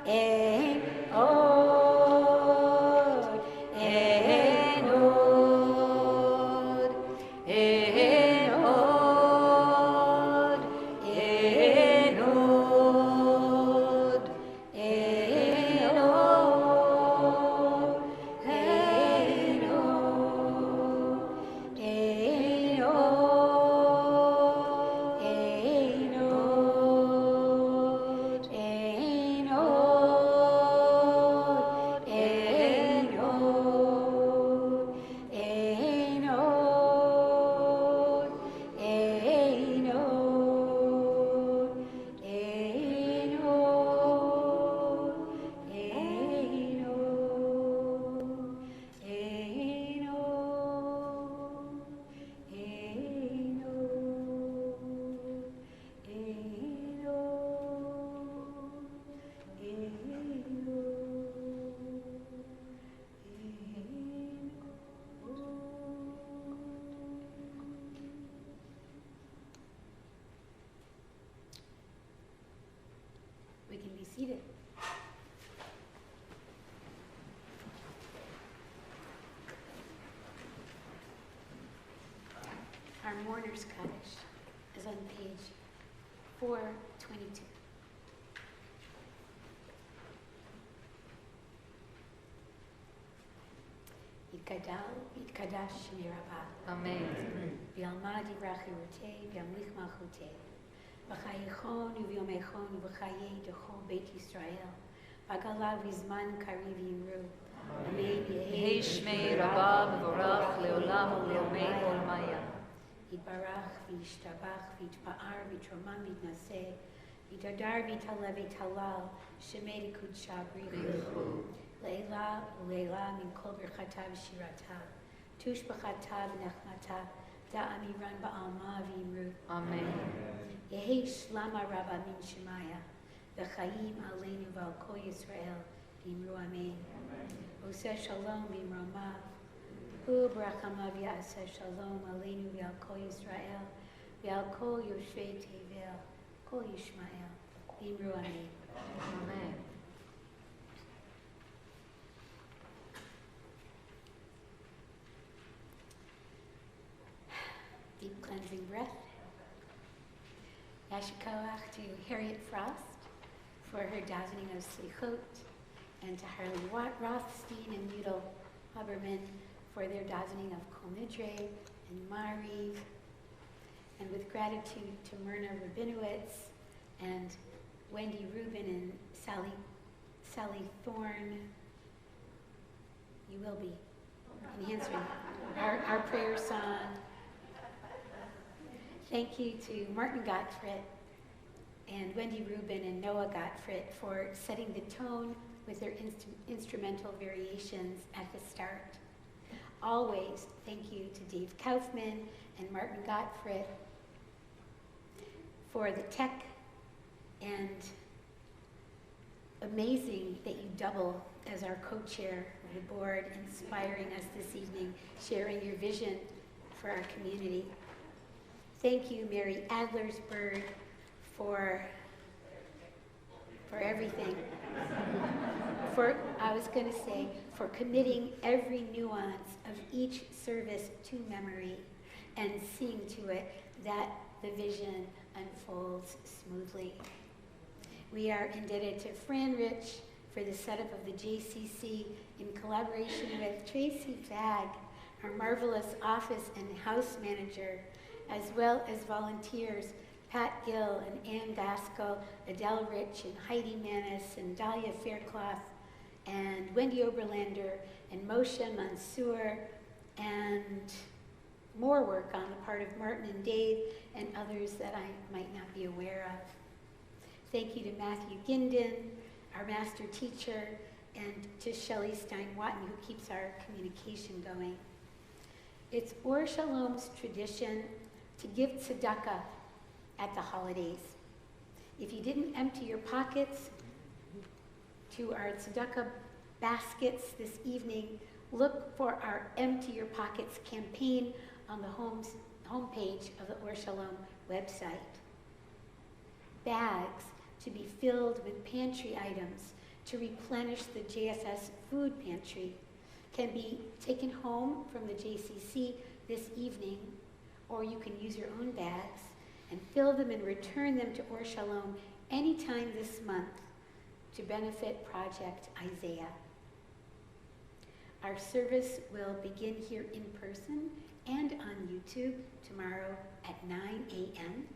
אין עוד, אין עוד, אין עוד, אין עוד, אין עוד, אין עוד, אין עוד, אין mourner's Kaddish is on page 422. Yitgadal, Yitkadash Shemei Rabbah. Amen. V'yalmad yivrach yirutei, v'yamlich malchutei. V'chayechon u'v'yomechon u'v'chayei dechol Beit Yisrael. V'agala v'zman kariv yimru. Amen. Yehei Shmei Rabbah v'vorach leolam u'leomei olmaya. Yitbarach v'yishtabach v'yitpa'ar v'yitromam v'yitnaseh. Yitadar v'yitaleh v'yitalal. Shemei d'kudsha b'richu. Leila u'leila min kol birchatav shiratav. Tush b'chatav nechmatav. Da'amiran ba'alma v'yimru. Amen. Yehei shlama rabba min shemaya. V'chaim aleinu v'al kol Yisrael. V'yimru amen. Oseh shalom v'yimromav. Hu brachamav ya'aseh shalom aleinu v'al kol Yisrael. V'al kol yoshvei tevel. Kol Yishmael. V'yimru amen. Amen. Deep cleansing breath. Yashikoach to Harriet Frost for her davening of Slichot, and to Harley Rothstein and Udall Huberman for their davening of Kol Nidre and Mariv, and with gratitude to Myrna Rabinowitz and Wendy Rubin and Sally Thorne. You will be in answering our prayer song. Thank you to Martin Gottfried and Wendy Rubin and Noah Gottfried for setting the tone with their instrumental variations at the start. Always thank you to Dave Kaufman and Martin Gottfried for the tech, and amazing that you double as our co-chair of the board, inspiring us this evening, sharing your vision for our community. Thank you, Mary Adlersberg, for everything. For committing every nuance of each service to memory and seeing to it that the vision unfolds smoothly. We are indebted to Fran Rich for the setup of the JCC in collaboration with Tracy Fagg, our marvelous office and house manager, as well as volunteers Pat Gill and Ann Gaskell, Adele Rich and Heidi Manis and Dahlia Faircloth and Wendy Oberlander and Moshe Mansour, and more work on the part of Martin and Dave and others that I might not be aware of. Thank you to Matthew Ginden, our master teacher, and to Shelley Stein-Watton, who keeps our communication going. It's Or Shalom's tradition to give tzedakah at the holidays. If you didn't empty your pockets to our tzedakah baskets this evening, look for our Empty Your Pockets campaign on the homepage of the Or Shalom website. Bags to be filled with pantry items to replenish the JSS food pantry can be taken home from the JCC this evening, or you can use your own bags and fill them and return them to Or Shalom anytime this month to benefit Project Isaiah. Our service will begin here in person and on YouTube tomorrow at 9 a.m.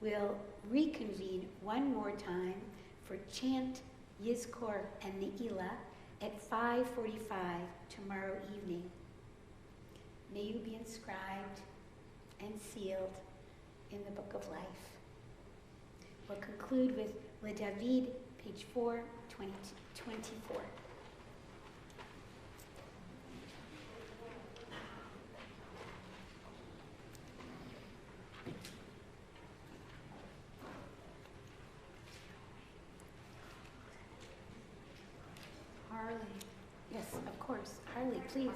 We'll reconvene one more time for chant, Yizkor, and Ne'ilah at 5:45 tomorrow evening. May you be inscribed and sealed in the Book of Life. We'll conclude with Le David, page 424. Harley. Yes, of course. Harley, please.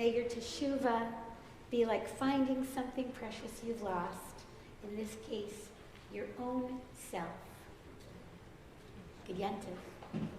May your teshuvah be like finding something precious you've lost, in this case, your own self. Good Yantiv.